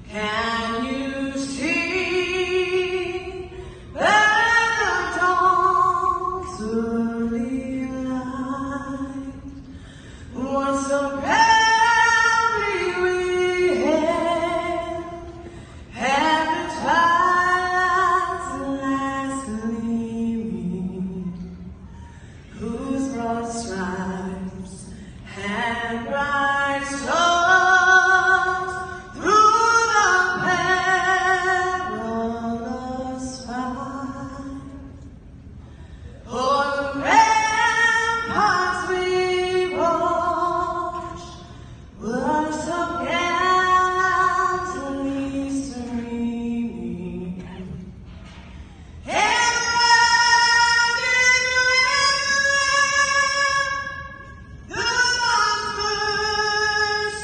Can you see that the dawn's early light was so proudly we had the twilight's last gleaming, whose broad stripes had bright stars through the perilous fight. O'er the ramparts we watched were so gallantly streaming, and riding with the monster's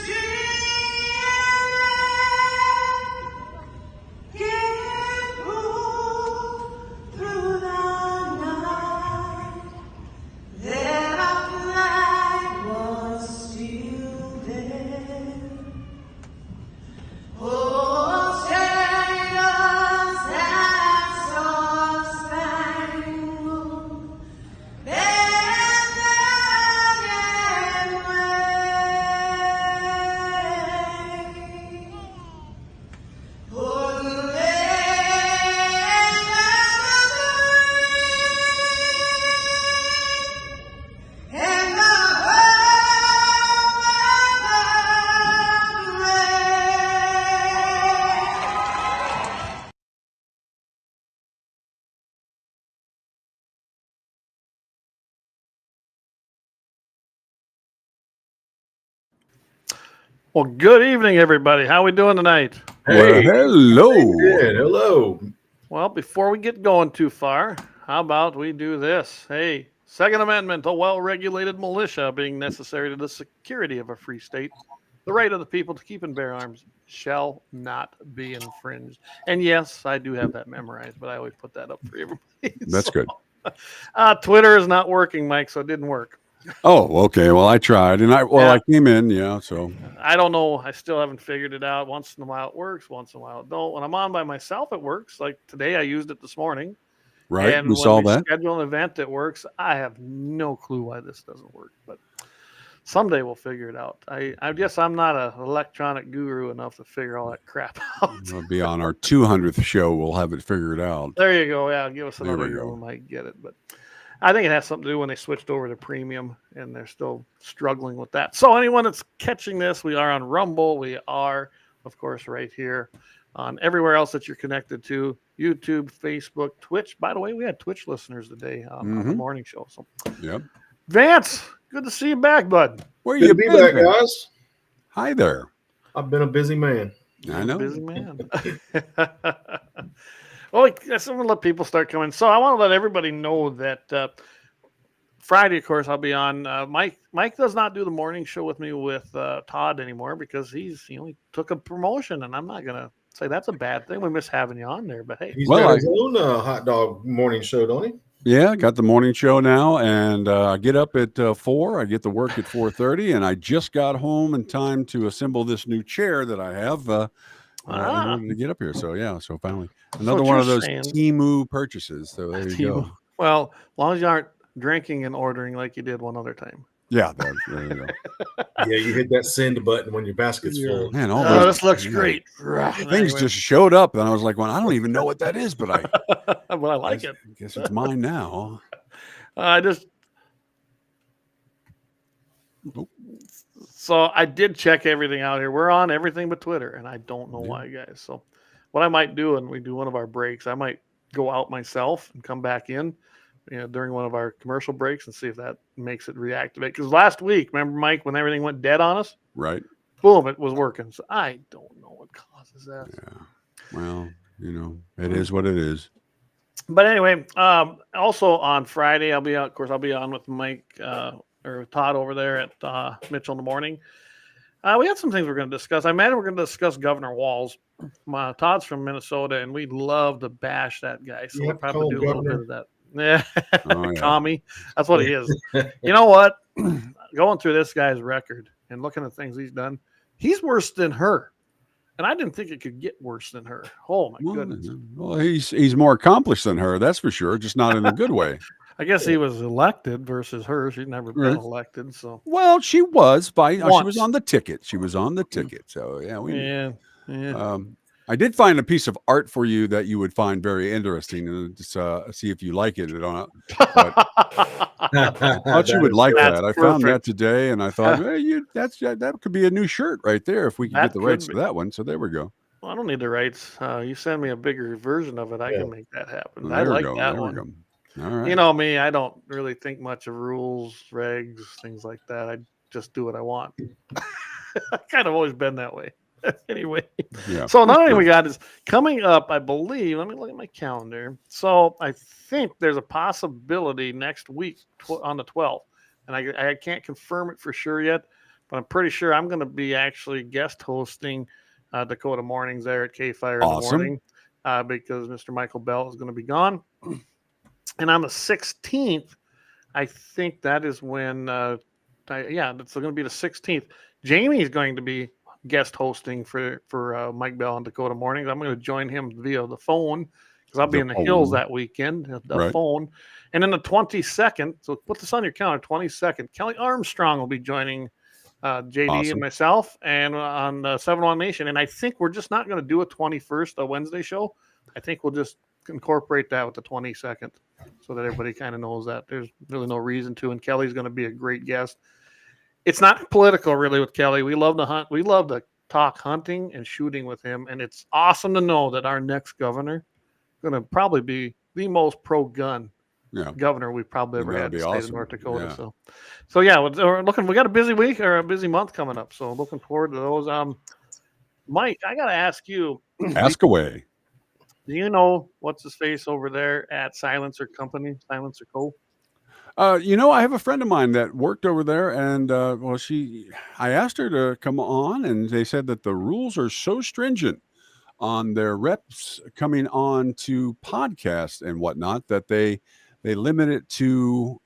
gave proof through the night that our flag was still there. Oh, sailors that star-spangled banner yet wave, for the land of the free and the home of the brave. Well, good evening, everybody. How we doing tonight? Well, hello. Good. Hello. Well, before we get going too far, how about we do this? Hey, Second Amendment, a well-regulated militia being necessary to the security of a free state. The right of the people to keep and bear arms shall not be infringed. And yes, I do have that memorized, but I always put that up for everybody. That's good. Twitter is not working, Mike, so it didn't work. Oh, okay. Well, I tried, and I came in, so I don't know. I still haven't figured it out. Once in a while it works, once in a while it don't. When I'm on by myself, it works. Like today, I used it this morning. right. And We when saw we that. schedule an event that works, I have no clue why this doesn't work. But someday we'll figure it out. I guess I'm not an electronic guru enough to figure all that crap out. It'll be on our 200th show. We'll have it figured out. There you go. Yeah, give us There another we year. go. We might get it. But I think it has something to do when they switched over to premium, and they're still struggling with that. So anyone that's catching this, we are on Rumble. We are, of course, right here on everywhere else that you're connected to, YouTube, Facebook, Twitch. By the way, we had Twitch listeners today on the morning show. So, Yep. Vance, good to see you back, bud. Where Good you to be been, back, man? guys. Hi there. I've been a busy man. I know. Busy man. Well, I guess I'm going to let people start coming. So I want to let everybody know that Friday, of course, I'll be on. Mike does not do the morning show with me with Todd anymore because he took a promotion, and I'm not going to say that's a bad thing. We miss having you on there, but hey. He's Well, got his own hot dog morning show, don't he? Yeah, got the morning show now, and I get up at 4. I get to work at 4:30, and I just got home in time to assemble this new chair that I have in order to get up here. So yeah, so finally another one of those Temu purchases. So there you go. Well, as long as you aren't drinking and ordering like you did one other time. Yeah, there you go. Yeah, you hit that send button when your basket's full. Man, all those, this looks great. Things just showed up, and I was like, "Well, I don't even know what that is," but I like it. I guess it's mine now. So I did check everything out here. We're on everything but Twitter, and I don't know why, guys. So what I might do, and we do one of our breaks, I might go out myself and come back in during one of our commercial breaks and see if that makes it reactivate. Because last week, remember, Mike, when everything went dead on us? Right. Boom, it was working. So I don't know what causes that. Yeah. Well, it is what it is. But anyway, also on Friday, I'll be out. Of course, I'll be on with Mike or Todd over there at Mitchell in the morning. We have some things we're going to discuss. I imagine we're going to discuss Governor Walz. Todd's from Minnesota, and we'd love to bash that guy. So we'll probably do a little bit of that. Yeah, Commie. That's what he is. You know what? Going through this guy's record and looking at things he's done, He's worse than her. And I didn't think it could get worse than her. Oh, my goodness. Well, he's more accomplished than her, that's for sure, just not in a good way. I guess he was elected versus her. She'd never been elected. So, well, she was she was Once. on the ticket. She was on the ticket. So, yeah, yeah. I did find a piece of art for you that you would find very interesting, and just see if you like it or not. But I thought you would like that. I found that today, and I thought, hey, that could be a new shirt right there if we could get the rights to that one. So there we go. Well, I don't need the rights. You send me a bigger version of it, I can make that happen. Well, I like that one. All right. You know me, I don't really think much of rules, regs, things like that. I just do what I want. I've kind of always been that way. Anyway, so another thing we got is coming up, I believe. Let me look at my calendar. So I think there's a possibility next week on the 12th, and I can't confirm it for sure yet, but I'm pretty sure I'm going to be actually guest hosting Dakota mornings there at KFYR in the morning because Mr. Michael Bell is going to be gone. And on the 16th, I think that is when, that's going to be the 16th. Jamie is going to be guest hosting for Mike Bell on Dakota mornings. I'm going to join him via the phone because I'll be in the hills that weekend, the phone. And then the 22nd, so put this on your calendar, 22nd, Kelly Armstrong will be joining JD and myself and on 701 Nation. And I think we're just not going to do a 21st, a Wednesday show. I think we'll just incorporate that with the 22nd so that everybody kind of knows that there's really no reason to. And Kelly's going to be a great guest. It's not political really with Kelly. We love to hunt. We love to talk hunting and shooting with him. And it's awesome to know that our next governor is going to probably be the most pro-gun governor we've probably ever had in the state of North Dakota. Yeah. So we're looking. We got a busy week or a busy month coming up. So looking forward to those. Mike, I got to ask you. Ask away. Do you know what's his face over there at Silencer Company, Silencer Co? I have a friend of mine that worked over there, and I asked her to come on, and they said that the rules are so stringent on their reps coming on to podcasts and whatnot that they limit it to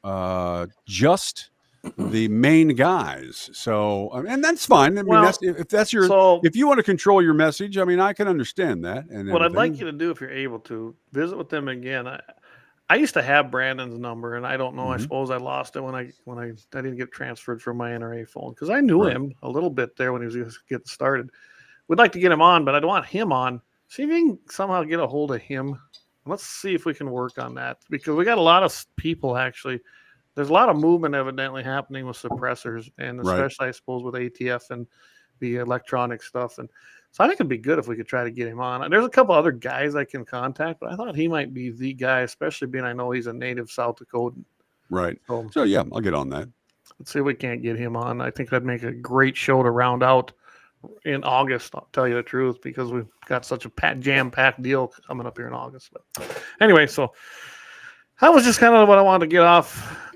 just the main guys. So, and that's fine. I mean, if you want to control your message, I mean, I can understand that. And what I'd like you to do, if you're able to, visit with them again. I used to have Brandon's number, and I don't know. I suppose I lost it when I didn't get transferred from my NRA phone because I knew him a little bit there when he was just getting started. We'd like to get him on, but I don't want him on. See if you can somehow get a hold of him. Let's see if we can work on that because we got a lot of people actually. There's a lot of movement evidently happening with suppressors, and especially I suppose with ATF and the electronic stuff. And so I think it'd be good if we could try to get him on. There's a couple other guys I can contact, but I thought he might be the guy, especially being I know he's a native South Dakotan. Right. So yeah, I'll get on that. Let's see if we can't get him on. I think that'd make a great show to round out in August, I'll tell you the truth, because we've got such a jam-packed deal coming up here in August. But anyway, so that was just kind of what I wanted to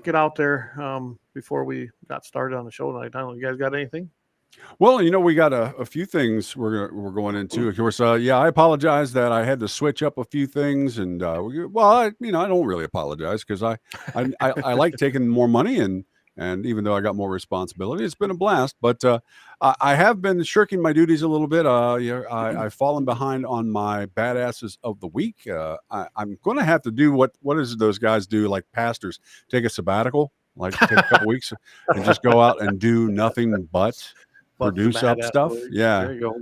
get out there before we got started on the show tonight. I don't know, you guys got anything? Well, we got a few things we're going into. Of course, I apologize that I had to switch up a few things, and I don't really apologize because I like taking more money, and even though I got more responsibility, it's been a blast. But I have been shirking my duties a little bit. I've fallen behind on my badasses of the week. I'm going to have to do what is it those guys do, like pastors, take a sabbatical, like take a couple weeks and just go out and do nothing but produce up stuff. Yeah, there you go.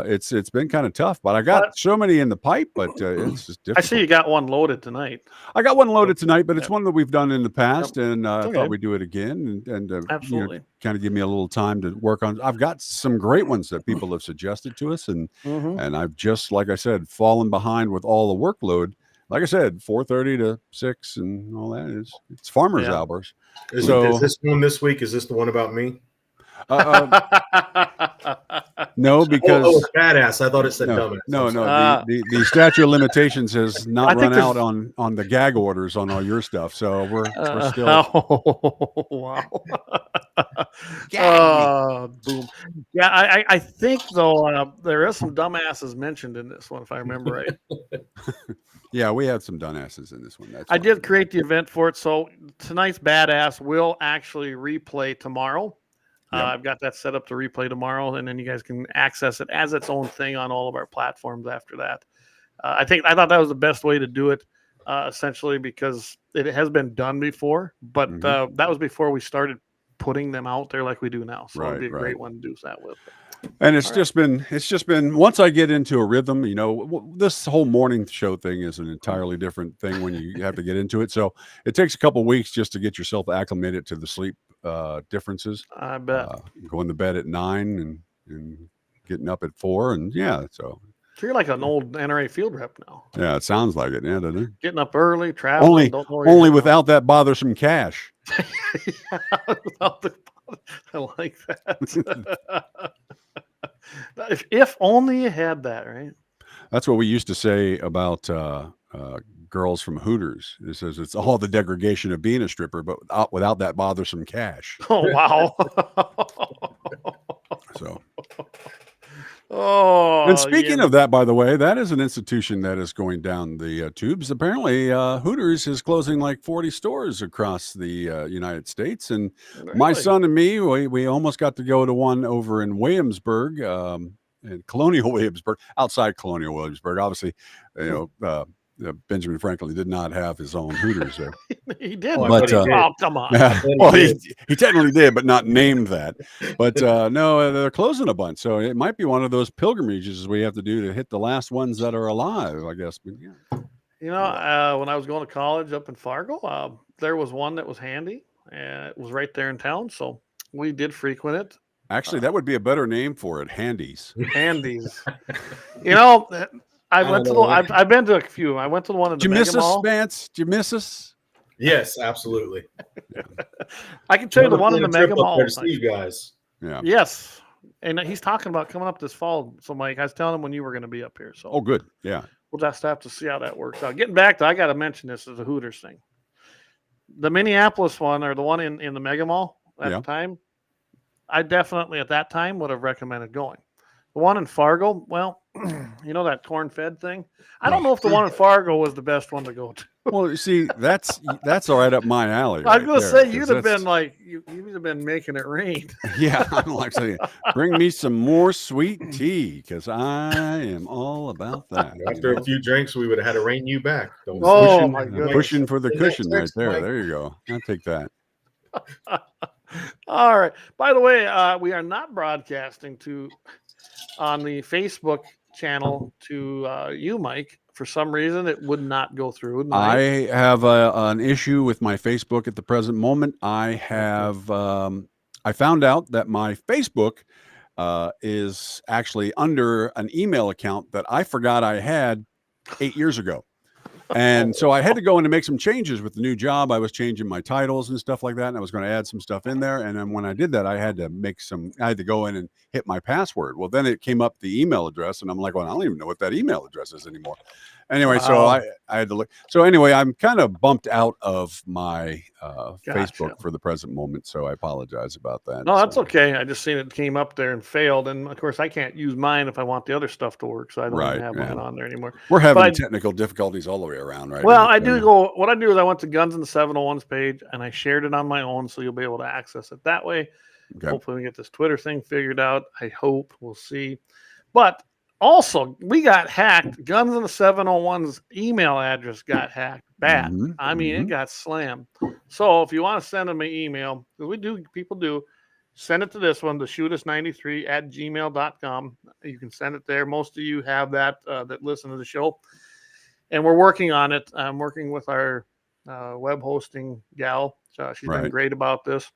It's been kind of tough, but I got so many in the pipe, but it's just difficult. I see you got one loaded tonight. I got one loaded tonight, but it's one that we've done in the past, and I thought we'd do it again, and absolutely kind of give me a little time to work on. I've got some great ones that people have suggested to us, and I've just, like I said, fallen behind with all the workload. Like I said, 4:30 to 6 and all that it's farmers' hours. Is this one this week? Is this the one about me? No, because it's badass. I thought it said dumbass. No. The statute of limitations has not run out on the gag orders on all your stuff, so we're still. Oh, wow! Boom. Yeah, I think though there is some dumbasses mentioned in this one, if I remember right. Yeah, we had some dumbasses in this one. I did create the event for it, so tonight's badass will actually replay tomorrow. Yep. I've got that set up to replay tomorrow, and then you guys can access it as its own thing on all of our platforms after that. I thought that was the best way to do it, essentially, because it has been done before, but that was before we started putting them out there like we do now. So it'd be a great one to do that with. And it's just been once I get into a rhythm, this whole morning show thing is an entirely different thing when you have to get into it. So it takes a couple weeks just to get yourself acclimated to the sleep differences. I bet. Going to bed at 9 and getting up at 4, and so you're like an old NRA field rep now. Yeah, it sounds like it. Yeah, doesn't it? Getting up early, traveling. Only without that bothersome cash. I like that. If only you had that, right? That's what we used to say about girls from Hooters. It says it's all the degradation of being a stripper, but without that bothersome cash. Oh, wow. So. Oh, and speaking of that, by the way, that is an institution that is going down the tubes. Apparently, Hooters is closing like 40 stores across the United States. And my son and me, we almost got to go to one over in Williamsburg, in Colonial Williamsburg, outside Colonial Williamsburg. Obviously, Benjamin Franklin did not have his own Hooters there. He did. But, oh, come on. Well, he technically did, but not named that. But no, they're closing a bunch. So it might be one of those pilgrimages we have to do to hit the last ones that are alive, I guess. But, when I was going to college up in Fargo, there was one that was handy, and it was right there in town. So we did frequent it. Actually, that would be a better name for it, Handies. Handies. I've been to a few. I went to the one in the Mega Mall. Did you miss us, Vance? Did you miss us? Yes, absolutely. I can tell you the one in the Mega Mall. To see you guys. Yeah. Yes. And he's talking about coming up this fall. So, Mike, I was telling him when you were going to be up here. So. Oh, good. Yeah. We'll just have to see how that works out. Getting back to, I got to mention this as a Hooters thing. The Minneapolis one, or the one in the Mega Mall at the time, I definitely at that time would have recommended going. The one in Fargo, well, that corn-fed thing? I don't know if the one in Fargo was the best one to go to. Well, you see, that's all right up my alley. I was going to say, you'd have been like, you'd have been making it rain. Yeah, I'm like saying, bring me some more sweet tea, because I am all about that. After a few drinks, we would have had to rein you back. My goodness. Pushing for the cushion right there. Mike. There you go. I'll take that. All right. By the way, we are not broadcasting on the Facebook channel to you, Mike. For some reason, it would not go through. I have an issue with my Facebook at the present moment. I found out that my Facebook is actually under an email account that I forgot I had 8 years ago. And so I had to go in and make some changes with the new job. I was changing my titles and stuff like that, and I was going to add some stuff in there. And then when I did that, I had to go in and hit my password. Well, then it came up the email address, and I'm like, well, I don't even know what that email address is anymore. Anyway, so I had to look. So anyway, I'm kind of bumped out of my Facebook for the present moment, so I apologize about that. No, that's okay. I just seen it came up there and failed, and of course I can't use mine if I want the other stuff to work, so I don't even have mine on there anymore. We're having technical difficulties all the way around, right? Well, what I do is I went to Guns in the 701's page, and I shared it on my own, so you'll be able to access it that way. Okay. Hopefully we get this Twitter thing figured out. I hope. We'll see. But also, we got hacked. Guns in the 701's email address got hacked bad. I mean, it got slammed. So if you want to send them an email, people do, send it to this one, the shootus93@gmail.com. You can send it there. Most of you have that listen to the show. And we're working on it. I'm working with our web hosting gal. She's been great about this.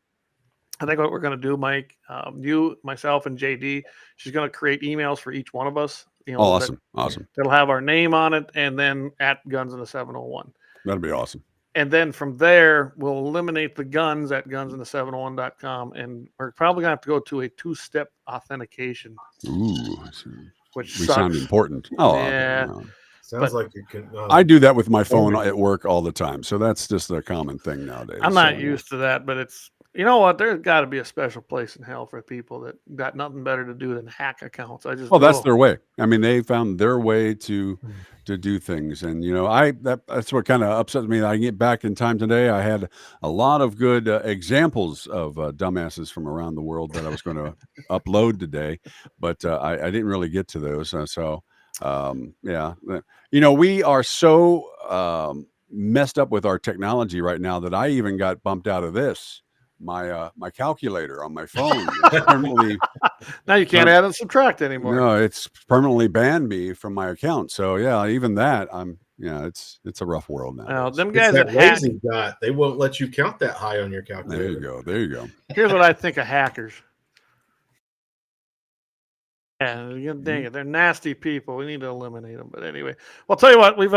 I think what we're going to do, Mike, you, myself, and JD, she's going to create emails for each one of us. Awesome. That'll have our name on it, and then at Guns in the 701. That'd be awesome. And then from there, we'll eliminate the guns at gunsin the701.com, and we're probably going to have to go to a 2-step authentication. Ooh, which we sound important. Oh, yeah. Okay. Sounds like you can. I do that with my phone at work all the time, so that's just a common thing nowadays. I'm not used to that, but it's You know what? There's got to be a special place in hell for people that got nothing better to do than hack accounts. I just Well, that's their way. I mean, they found their way to do things, and that's what kind of upsets me. I get back in time today. I had a lot of good examples of dumbasses from around the world that I was going to upload today, but I didn't really get to those. We are so messed up with our technology right now that I even got bumped out of this. My calculator on my phone permanently. Now you can't add and subtract anymore. No, it's permanently banned me from my account. So yeah, even that it's a rough world now. Now, them It's guys that that hack, lazy dot. They won't let you count that high on your calculator. There you go. here's what I think of hackers. Yeah, dang it, they're nasty people. We need to eliminate them. But anyway, well, I'll tell you what, we've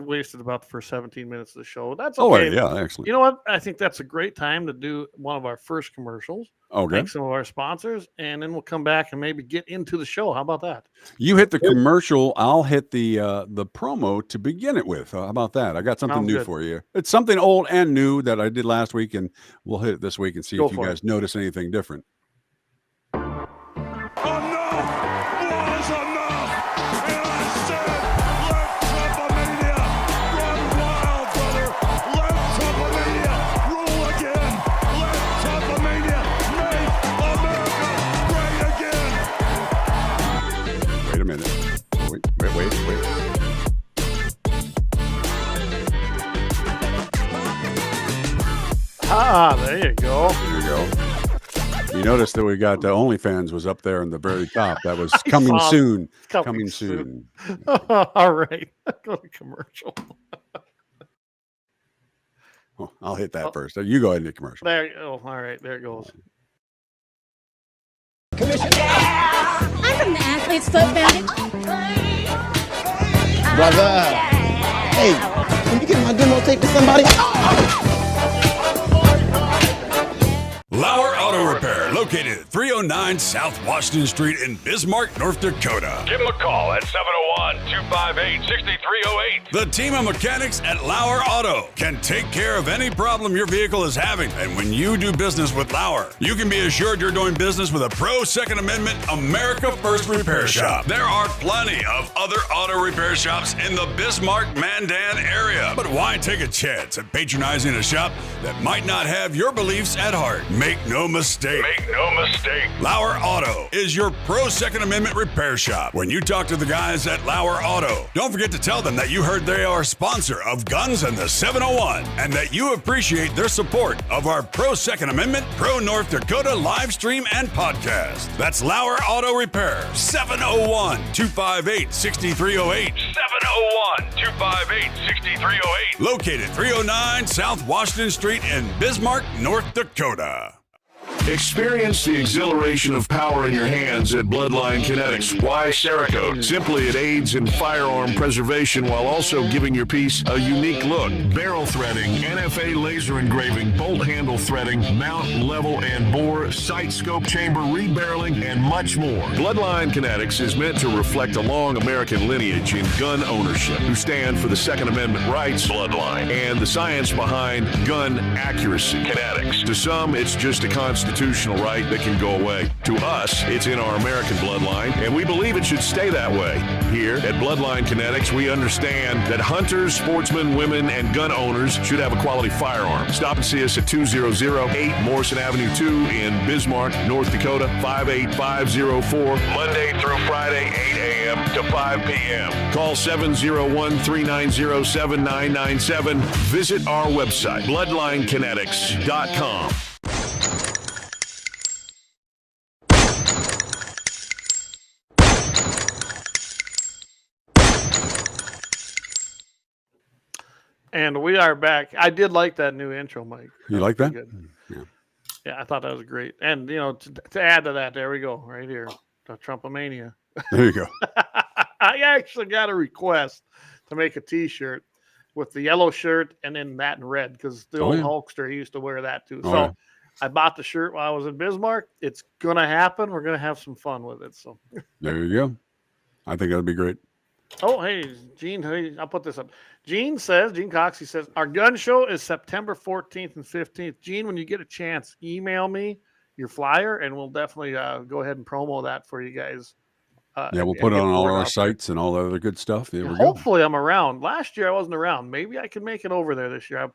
wasted about the first 17 minutes of the show. That's okay. Oh yeah, excellent. You know what? I think that's a great time to do one of our first commercials. Okay. Thank some of our sponsors, and then we'll come back and maybe get into the show. How about that? You hit the commercial, I'll hit the promo to begin it with. How about that? I got something Sounds new good. for you. It's something old and new that I did last week, and we'll hit it this week and see Go if you for guys notice anything different. Wait a minute. Wait. There you go. There you go. You notice that we got OnlyFans was up there in the very top. That was coming saw it. soon. Coming soon. All right. Go to commercial. Oh, I'll hit that first. You go ahead and hit commercial. There you go. All right. There it goes. I'm from the Athlete's Foot Foundation. Brother, hey, can you get my demo tape to somebody? Lauer Auto Repair, located at 309 South Washington Street in Bismarck, North Dakota. Give them a call at 701-258-6308. The team of mechanics at Lauer Auto can take care of any problem your vehicle is having. And when you do business with Lauer, you can be assured you're doing business with a pro Second Amendment America First repair shop. There are plenty of other auto repair shops in the Bismarck, Mandan area. But why take a chance at patronizing a shop that might not have your beliefs at heart? Make no mistake. Lauer Auto is your pro Second Amendment repair shop. When you talk to the guys at Lauer Auto, don't forget to tell them that you heard they are a sponsor of Guns and the 701 and that you appreciate their support of our pro Second Amendment, pro North Dakota live stream and podcast. That's Lauer Auto Repair, 701-258-6308. 701-258-6308. Located 309 South Washington Street in Bismarck, North Dakota. Experience the exhilaration of power in your hands at Bloodline Kinetics. Why Cerakote? Simply, it aids in firearm preservation while also giving your piece a unique look. Barrel threading, NFA laser engraving, bolt handle threading, mount, level, and bore, sight scope chamber, rebarreling, and much more. Bloodline Kinetics is meant to reflect a long American lineage in gun ownership, who stand for the Second Amendment rights, Bloodline, and the science behind gun accuracy, Kinetics. To some, it's just a constitutional right that can go away. To us, it's in our American bloodline, and we believe it should stay that way. Here at Bloodline Kinetics, we understand that hunters, sportsmen, women, and gun owners should have a quality firearm. Stop and see us at 2008 Morrison Avenue 2 in Bismarck, North Dakota, 58504, Monday through Friday, 8 a.m. to 5 p.m. Call 701-390-7997. Visit our website, bloodlinekinetics.com. And we are back. I did like that new intro, Mike. You like that? Good. Yeah. Yeah, I thought that was great. And, to add to that, there we go, right here, the Trumpomania. There you go. I actually got a request to make a T-shirt with the yellow shirt and then that in red because the old Hulkster, he used to wear that too. So I bought the shirt while I was in Bismarck. It's going to happen. We're going to have some fun with it. So There you go. I think that'd be great. Oh, hey, Gene, hey, I'll put this up. Gene Cox, he says, our gun show is September 14th and 15th. Gene, when you get a chance, email me your flyer, and we'll definitely go ahead and promo that for you guys. Yeah, we'll and put it get on the all word our out there. sites and all the other good stuff. There And we go. hopefully I'm around. Last year I wasn't around. Maybe I can make it over there this year.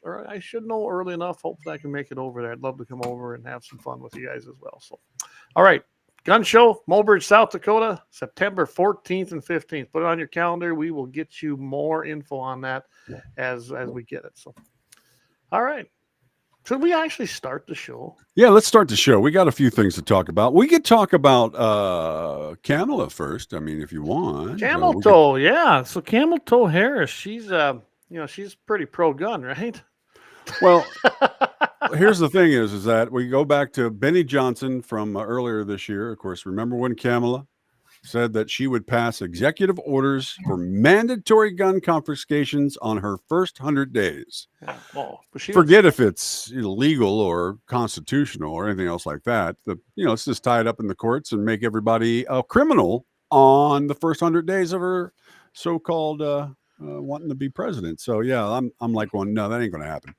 Or I should know early enough. Hopefully I can make it over there. I'd love to come over and have some fun with you guys as well. So, all right. Gun show, Mulbridge, South Dakota, September 14th and 15th. Put it on your calendar. We will get you more info on that as we get it. So, all right. Should we actually start the show? Yeah, let's start the show. We got a few things to talk about. We could talk about Kamala first. I mean, if you want. Camel Toe, yeah. So Camel Toe Harris, she's she's pretty pro gun, right? Well, here's the thing is that we go back to Benny Johnson from earlier this year. Of course, remember when Kamala said that she would pass executive orders for mandatory gun confiscations on her first 100 days. Yeah, well, but Forget if it's illegal or constitutional or anything else like that. It's just tie it up in the courts and make everybody a criminal on the first 100 days of her so-called wanting to be president. So yeah, I'm like, well, no, that ain't going to happen.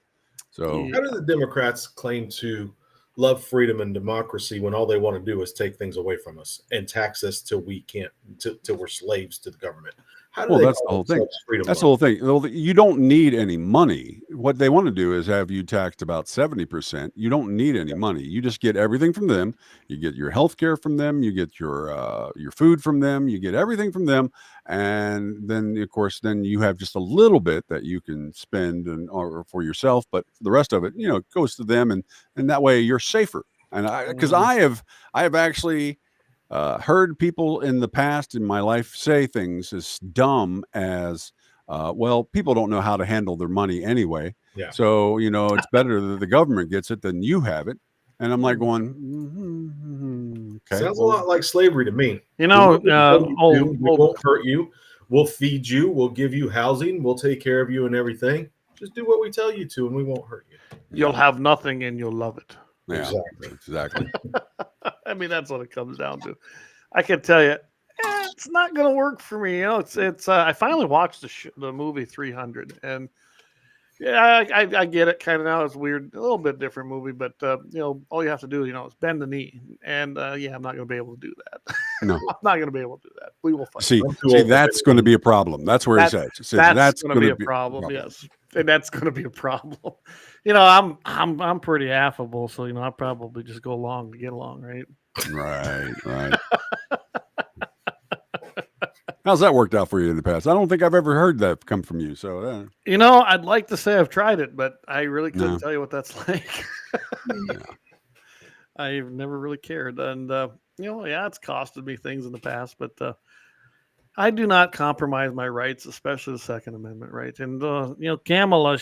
So how do the Democrats claim to love freedom and democracy when all they want to do is take things away from us and tax us till we can't, till we're slaves to the government? How do they that's the call whole thing. themselves freedom That's the whole thing. Well, you don't need any money. What they want to do is have you taxed about 70%. You don't need any money. You just get everything from them. You get your health care from them. You get your food from them. You get everything from them. And then, of course, then you have just a little bit that you can spend or for yourself. But the rest of it, goes to them. And that way you're safer. And because I have actually heard people in the past in my life say things as dumb as, well, people don't know how to handle their money anyway. Yeah. So, it's better that the government gets it than you have it. And I'm like going, okay. Sounds a lot like slavery to me. we we won't hurt you. We'll feed you. We'll give you housing. We'll take care of you and everything. Just do what we tell you to, and we won't hurt you. You'll have nothing and you'll love it. Yeah, exactly. I mean, that's what it comes down to. I can tell you, it's not going to work for me. It's. I finally watched the movie 300, and yeah, I get it kind of now. It's weird, a little bit different movie, but all you have to do, is bend the knee, and I'm not going to be able to do that. No, I'm not going to be able to do that. We will fight. See, that's going to be a problem. That's where he says that's going to be a problem. Yes, and that's going to be a problem. I'm pretty affable, so I probably just go along to get along, right? Right. How's that worked out for you in the past? I don't think I've ever heard that come from you. So, I'd like to say I've tried it, but I really couldn't tell you what that's like. I've never really cared, and it's costed me things in the past, but I do not compromise my rights, especially the Second Amendment rights. And Kamala,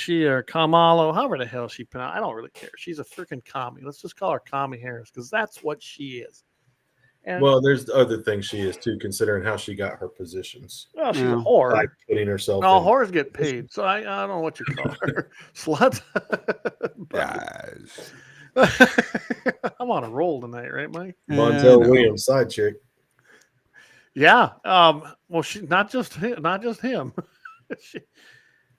Kamala, however the hell she pronounced, I don't really care. She's a freaking commie. Let's just call her Commie Harris because that's what she is. And, well, there's other things she is too, considering how she got her positions. Well, she's a whore. Like putting herself. No, whores get paid, so I don't know what you call her, slut. Guys, I'm on a roll tonight, right, Mike? Montel Williams, side chick. Yeah. Well, she not just him.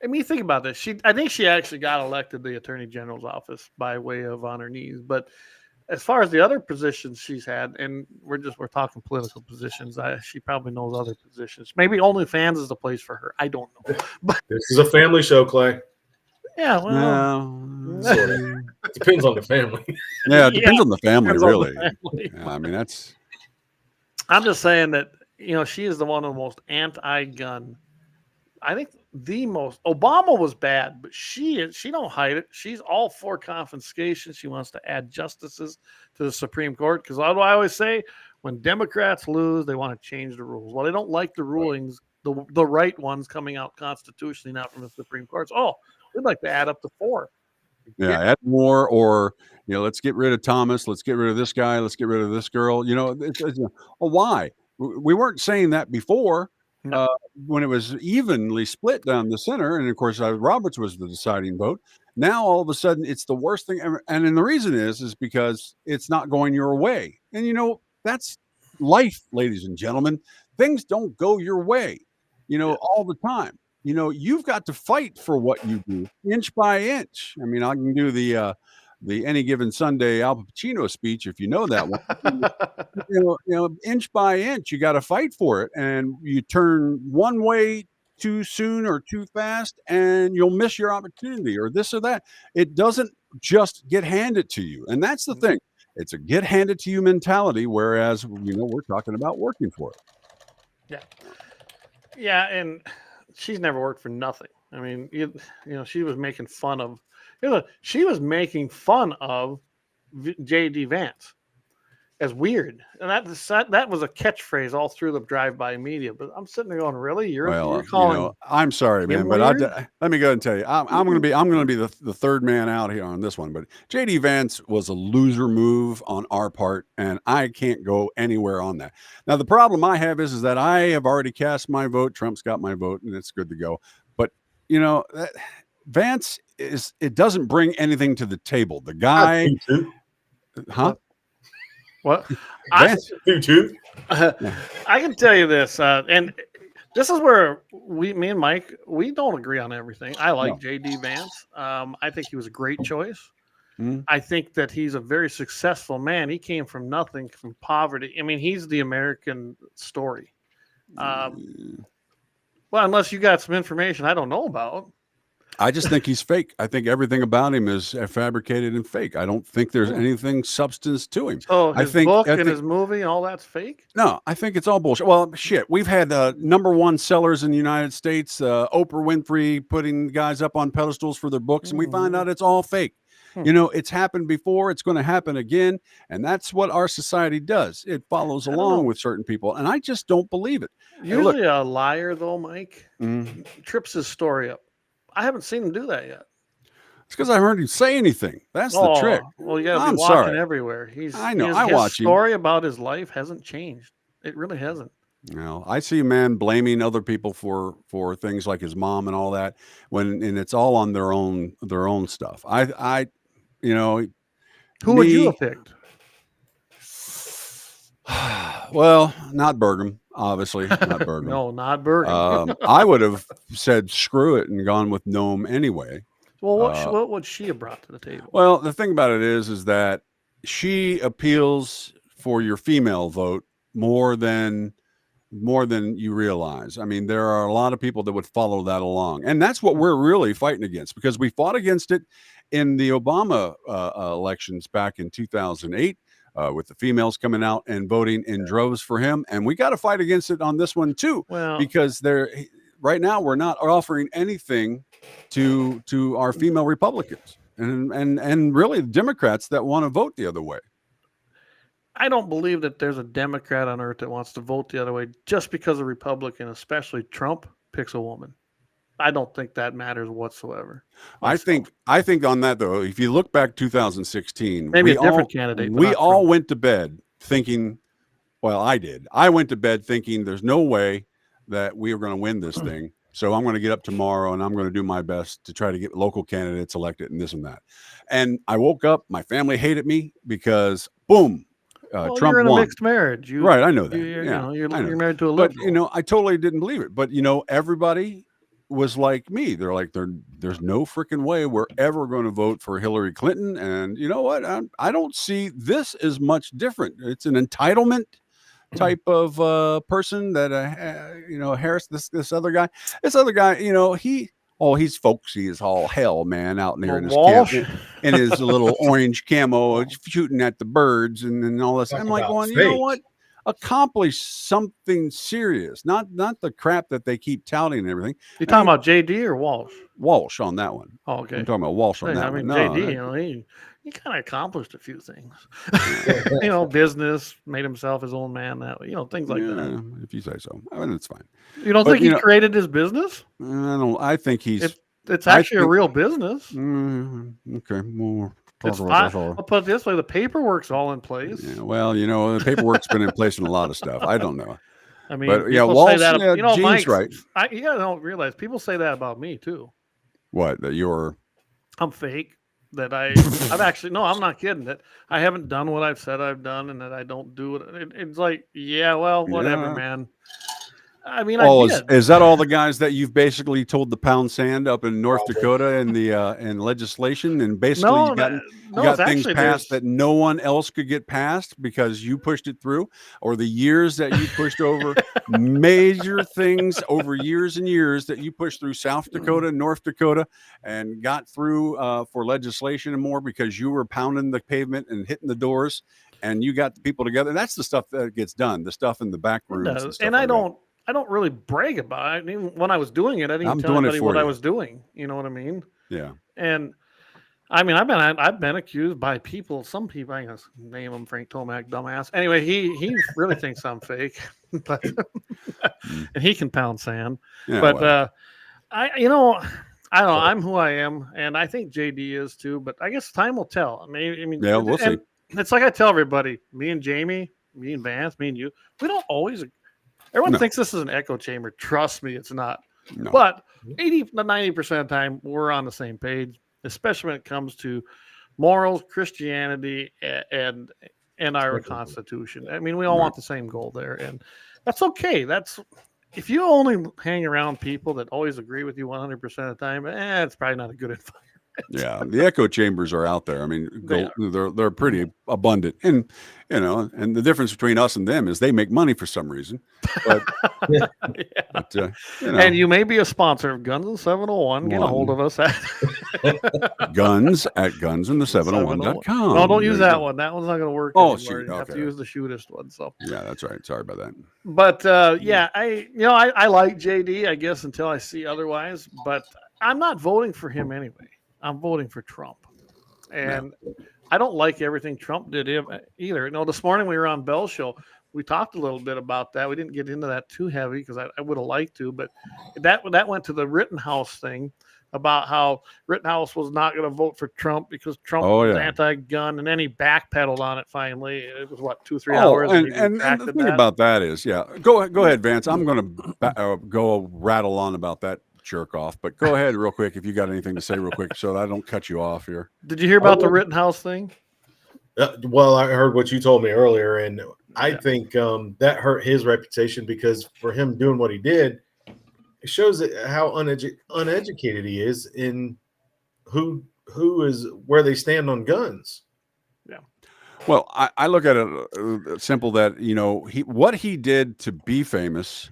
Think about this. I think she actually got elected to the Attorney General's office by way of on her knees, but. As far as the other positions she's had, and we're talking political positions, she probably knows other positions. Maybe OnlyFans is the place for her. I don't know. But this is a family show, Clay. Yeah, well, sort of. It depends on the family. Yeah, it depends on the family, really. Family. Yeah, I mean, that's. I'm just saying that she is the one of the most anti-gun. I think the most. Obama was bad, but she don't hide it. She's all for confiscation. She wants to add justices to the Supreme Court because what do I always say? When Democrats lose, they want to change the rules. Well, they don't like the rulings, the right ones coming out constitutionally, not from the Supreme Court. So, we'd like to add up to 4. Yeah, add more, or let's get rid of Thomas. Let's get rid of this guy. Let's get rid of this girl. Why? We weren't saying that before. When it was evenly split down the center, and of course Roberts was the deciding vote. Now all of a sudden it's the worst thing ever, and then the reason is because it's not going your way. And that's life, ladies and gentlemen. Things don't go your way. all the time. You've got to fight for what you do inch by inch. I mean, I can do the Any Given Sunday Al Pacino speech, if you know that one. Inch by inch, you got to fight for it. And you turn one way too soon or too fast, and you'll miss your opportunity or this or that. It doesn't just get handed to you. And that's the thing. It's a get handed to you mentality, whereas, we're talking about working for it. Yeah. Yeah, and she's never worked for nothing. I mean, she was making fun of J.D. Vance as weird, and that was a catchphrase all through the drive-by media. But I'm sitting there going, "Really? You're calling?" I'm sorry, man, but let me go ahead and tell you, I'm going to be the third man out here on this one. But J.D. Vance was a loser move on our part, and I can't go anywhere on that. Now, the problem I have is that I have already cast my vote. Trump's got my vote, and it's good to go. But Vance it doesn't bring anything to the table. The guy, huh? What? I can tell you this, and this is where me and Mike, we don't agree on everything. I like J.D. Vance. I think he was a great choice. Mm-hmm. I think that he's a very successful man. He came from nothing, from poverty. I mean, he's the American story. Well, unless you got some information I don't know about. I just think he's fake. I think everything about him is fabricated and fake. I don't think there's anything substance to him. So his book and his movie, all that's fake? No, I think it's all bullshit. Well, shit, we've had #1 sellers in the United States, Oprah Winfrey putting guys up on pedestals for their books, and we find out it's all fake. It's happened before. It's going to happen again. And that's what our society does. It follows along with certain people. And I just don't believe it. Usually a liar, though, Mike, trips his story up. I haven't seen him do that yet. It's because I heard him say anything. That's the trick. Well, you got to be walking everywhere. I know. I watch him. His story about his life hasn't changed. It really hasn't. I see a man blaming other people for things like his mom and all that, and it's all on their own stuff. Who would you have picked? Well, not Burgum, obviously. Not Burgum. No, not Burgum. I would have said screw it and gone with Noam anyway. Well, what would she have brought to the table? Well, the thing about it is that she appeals for your female vote more than you realize. I mean, there are a lot of people that would follow that along. And that's what we're really fighting against, because we fought against it in the Obama elections back in 2008. With the females coming out and voting in droves for him. And we got to fight against it on this one too, because right now we're not offering anything to our female Republicans and really the Democrats that want to vote the other way. I don't believe that there's a Democrat on earth that wants to vote the other way just because a Republican, especially Trump, picks a woman. I don't think that matters whatsoever. I think on that, though, if you look back 2016, maybe a different candidate. We all went to bed thinking, well, I did. I went to bed thinking there's no way that we are going to win this thing. So I'm going to get up tomorrow and I'm going to do my best to try to get local candidates elected and this and that. And I woke up, my family hated me because boom, Trump you're in won. A mixed marriage. Right. I know that. You're married to a liberal. But, I totally didn't believe it. But, everybody was like me. They're like, there's no freaking way we're ever going to vote for Hillary Clinton. And you know what? I don't see this as much different. It's an entitlement type of person that Harris, this other guy, he's folksy as all hell, man, out there in his camp, in his little orange camo, shooting at the birds and all this. I'm like, well, you know what? Accomplish something serious, not the crap that they keep touting and everything. You talking about JD or Walsh? Walsh on that one. Oh, okay. I'm talking about Walsh on that one. No, JD, he kind of accomplished a few things. Business, made himself his own man. That way, things like that. If you say so, I mean, it's fine. You don't think he created his business? I think he's. It's actually a real business. Okay, more. I'll put it this way: the paperwork's all in place. Yeah, well, the paperwork's been in place in a lot of stuff. I don't know. I mean, but Walsh, Gene's right. You gotta don't realize people say that about me too. What? That I'm fake. That I've actually no, I'm not kidding. That I haven't done what I've said I've done, and that I don't do it. It's like, whatever, man. I mean, Oh, I did. is that all the guys that you've basically told to pound sand up in North Probably. Dakota in the in legislation, and basically No, you got it's things actually passed there's that no one else could get passed because you pushed it through, or the years that you pushed over major things over years and years that you pushed through South Dakota, North Dakota, and got through for legislation and more because you were pounding the pavement and hitting the doors, and you got the people together. That's the stuff that gets done. The stuff in the back it rooms does. and stuff. And like that. I don't really brag about it. Even when I was doing it, I didn't I'm tell doing it anybody for what I you. was doing. You know what I mean? Yeah. And I mean, I've been accused by people. Some people, I guess, name him Frank Tomac, dumbass. Anyway, he really thinks I'm fake, but and he can pound sand. Yeah, But well. I don't know. I'm who I am, and I think JD is too. But I guess time will tell. I mean, Yeah, we'll see. It's like I tell everybody, me and Jamie, me and Vance, me and you, we don't always. Everyone No. thinks this is an echo chamber. Trust me, it's not. No. But 80 to 90% of the time, we're on the same page, especially when it comes to morals, Christianity, and our Constitution. I mean, we all want the same goal there, and that's okay. That's if you only hang around people that always agree with you 100% of the time, it's probably not a good environment. Yeah, the echo chambers are out there. I mean, they're pretty abundant, and and the difference between us and them is they make money for some reason. But, Yeah. but And you may be a sponsor of Guns and 701. Get a hold of us at guns at gunsandthe701.com. No, don't use that one. That one's not going to work. Oh, anymore. shoot. You have to Okay. use the shootist one. So Yeah, that's right. Sorry about that. But yeah, I like JD, I guess, until I see otherwise. But I'm not voting for him anyway. I'm voting for Trump, and I don't like everything Trump did either. This morning we were on Bell's show. We talked a little bit about that. We didn't get into that too heavy because I would have liked to, but that went to the Rittenhouse thing about how Rittenhouse was not going to vote for Trump because Trump was anti-gun, and then he backpedaled on it finally. It was what, 2-3 hours. And the thing about that is, go ahead, Vance. I'm going to go rattle on about that jerk off, but go ahead real quick if you got anything to say real quick so that I don't cut you off here. Did you hear about the Rittenhouse thing? Well, I heard what you told me earlier, and I think that hurt his reputation because for him doing what he did, it shows how uneducated he is in who is where they stand on guns. Yeah. Well, I look at it simple that what he did to be famous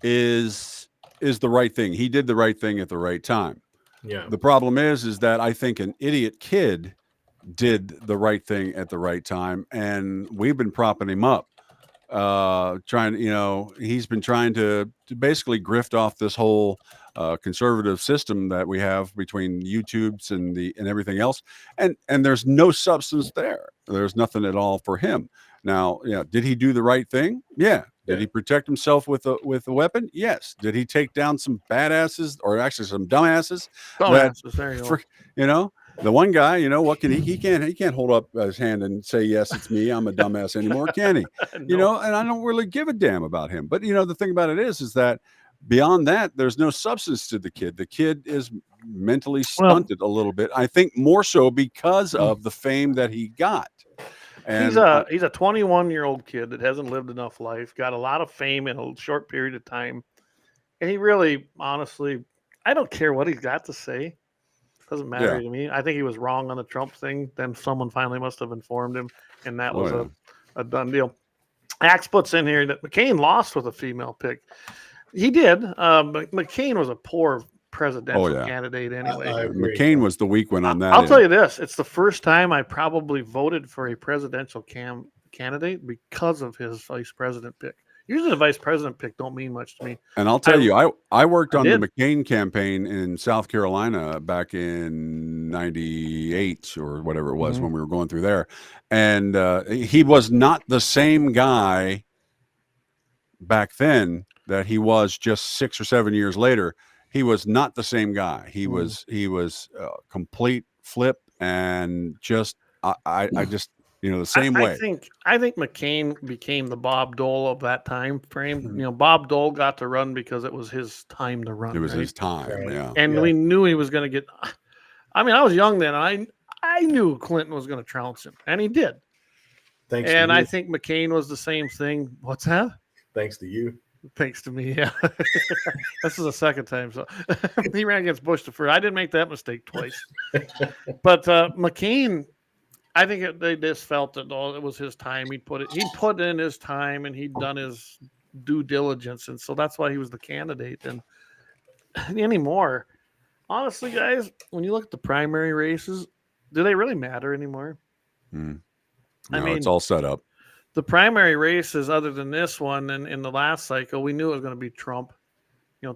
is the right thing. He did the right thing at the right time. Yeah. The problem is that I think an idiot kid did the right thing at the right time, and we've been propping him up, he's been trying to basically grift off this whole conservative system that we have between YouTubes and everything else, and there's no substance there. There's nothing at all for him. Now, did he do the right thing? Yeah. Did he protect himself with a weapon? Yes. Did he take down some badasses, or actually some dumbasses? There you go. The one guy, what can he can't hold up his hand and say, yes, it's me, I'm a dumbass anymore, can he? No. And I don't really give a damn about him. But the thing about it is that beyond that, there's no substance to the kid. The kid is mentally stunted a little bit. I think more so because of the fame that he got. And he's a 21-year-old kid that hasn't lived enough life, got a lot of fame in a short period of time. And he really, honestly, I don't care what he's got to say. Doesn't matter to me. I think he was wrong on the Trump thing. Then someone finally must have informed him, and that was a done deal. Axe puts in here that McCain lost with a female pick. He did. But McCain was a poor presidential candidate anyway. McCain was the weak one on that. I'll tell you this. It's the first time I probably voted for a presidential candidate because of his vice president pick. Usually the vice president pick don't mean much to me. And I'll tell you, I worked on the McCain campaign in South Carolina back in 98 or whatever it was when we were going through there. And he was not the same guy back then that he was just 6 or 7 years later. He was not the same guy. He was complete flip, and just I just the same way. I think McCain became the Bob Dole of that time frame. Bob Dole got to run because it was his time to run. It was his time, And we knew he was going to get. I mean, I was young then. I knew Clinton was going to trounce him, and he did. Thanks. And I think McCain was the same thing. What's that? Thanks to you. Thanks to me, yeah. This is the second time. So he ran against Bush the first. I didn't make that mistake twice. But McCain, I think they just felt that it was his time. He put in his time and he'd done his due diligence, and so that's why he was the candidate. And anymore, honestly, guys, when you look at the primary races, do they really matter anymore? No, I mean, it's all set up. The primary races, other than this one, and in the last cycle, we knew it was going to be Trump.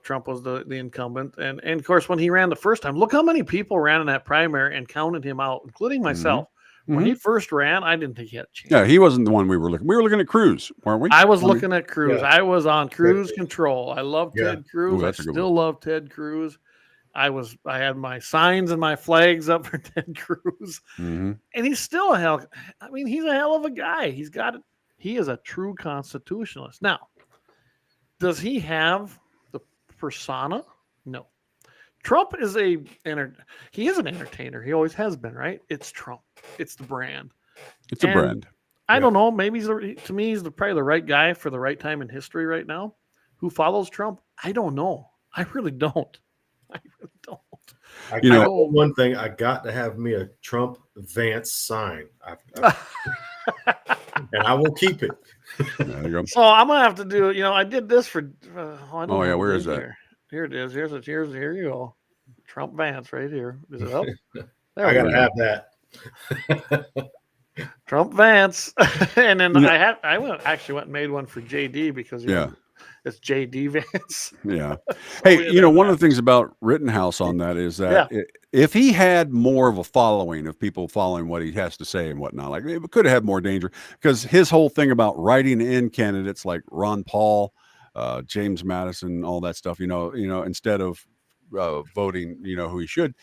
Trump was the incumbent. And of course, when he ran the first time, look how many people ran in that primary and counted him out, including myself. When he first ran, I didn't think he had a chance. Yeah, he wasn't the one we were looking. We were looking at Cruz, weren't we? I was looking at Cruz. Yeah. I was on cruise control. I love Ted Cruz. Ooh, I that's a good still love Ted Cruz. I had my signs and my flags up for Ted Cruz. And he's still he's a hell of a guy. He is a true constitutionalist. Now, does he have the persona? No. Trump is he is an entertainer. He always has been, right? It's Trump. It's the brand. It's a brand. I don't know. Maybe to me, he's probably the right guy for the right time in history right now. Who follows Trump? I don't know. I really don't. I know one thing. I got to have me a Trump Vance sign. And I will keep it. There you go. So I'm gonna have to do. I did this for. Where is that? Here it is. Here you go. Trump Vance right here. Is it up? There I we gotta go. have that. Trump Vance, and then I went and made one for JD because it's JD Vance. Yeah. Hey, one of the things about Rittenhouse on that is that if he had more of a following of people following what he has to say and whatnot, like it could have had more danger, because his whole thing about writing in candidates like Ron Paul, James Madison, all that stuff, instead of voting, who he should,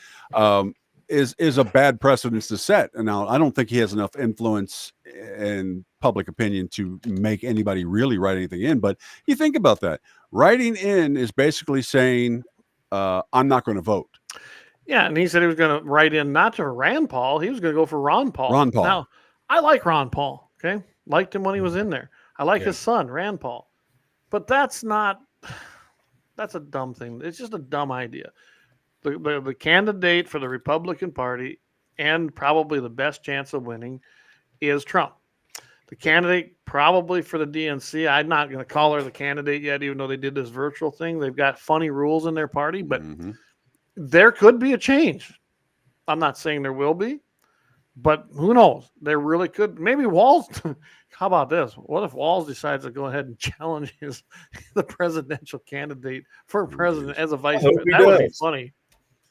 is a bad precedent to set. And now I don't think he has enough influence in public opinion to make anybody really write anything in. But you think about that. Writing in is basically saying, I'm not going to vote. Yeah, and he said he was going to write in not to Rand Paul. He was going to go for Ron Paul. Ron Paul. Now, I like Ron Paul, okay? Liked him when he was in there. I like his son, Rand Paul. But that's a dumb thing. It's just a dumb idea. The candidate for the Republican Party and probably the best chance of winning is Trump. The candidate probably for the DNC, I'm not going to call her the candidate yet, even though they did this virtual thing. They've got funny rules in their party, but there could be a change. I'm not saying there will be, but who knows? There really could. Maybe Walz. How about this? What if Walz decides to go ahead and challenge the presidential candidate for president as a vice president? That would be funny.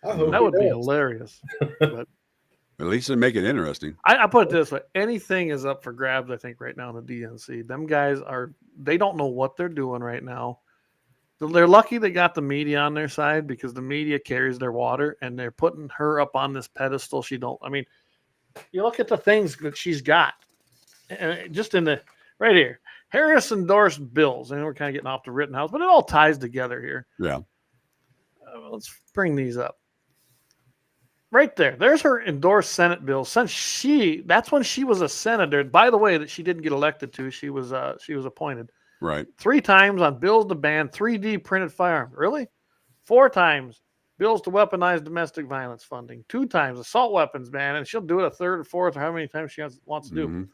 That would be hilarious. But at least they make it interesting. I put it this way. Anything is up for grabs, I think, right now in the DNC. Them guys they don't know what they're doing right now. They're lucky they got the media on their side, because the media carries their water, and they're putting her up on this pedestal. You look at the things that she's got. Just in the right here. Harris endorsed bills. And we're kind of getting off the Rittenhouse, but it all ties together here. Yeah. Let's bring these up. Right there. There's her endorsed Senate bills. That's when she was a senator. By the way, that she didn't get elected to. She was appointed. Right. 3 times on bills to ban 3D printed firearms. Really? 4 times bills to weaponize domestic violence funding. 2 times assault weapons ban, and she'll do it a third or fourth or how many times she wants to do.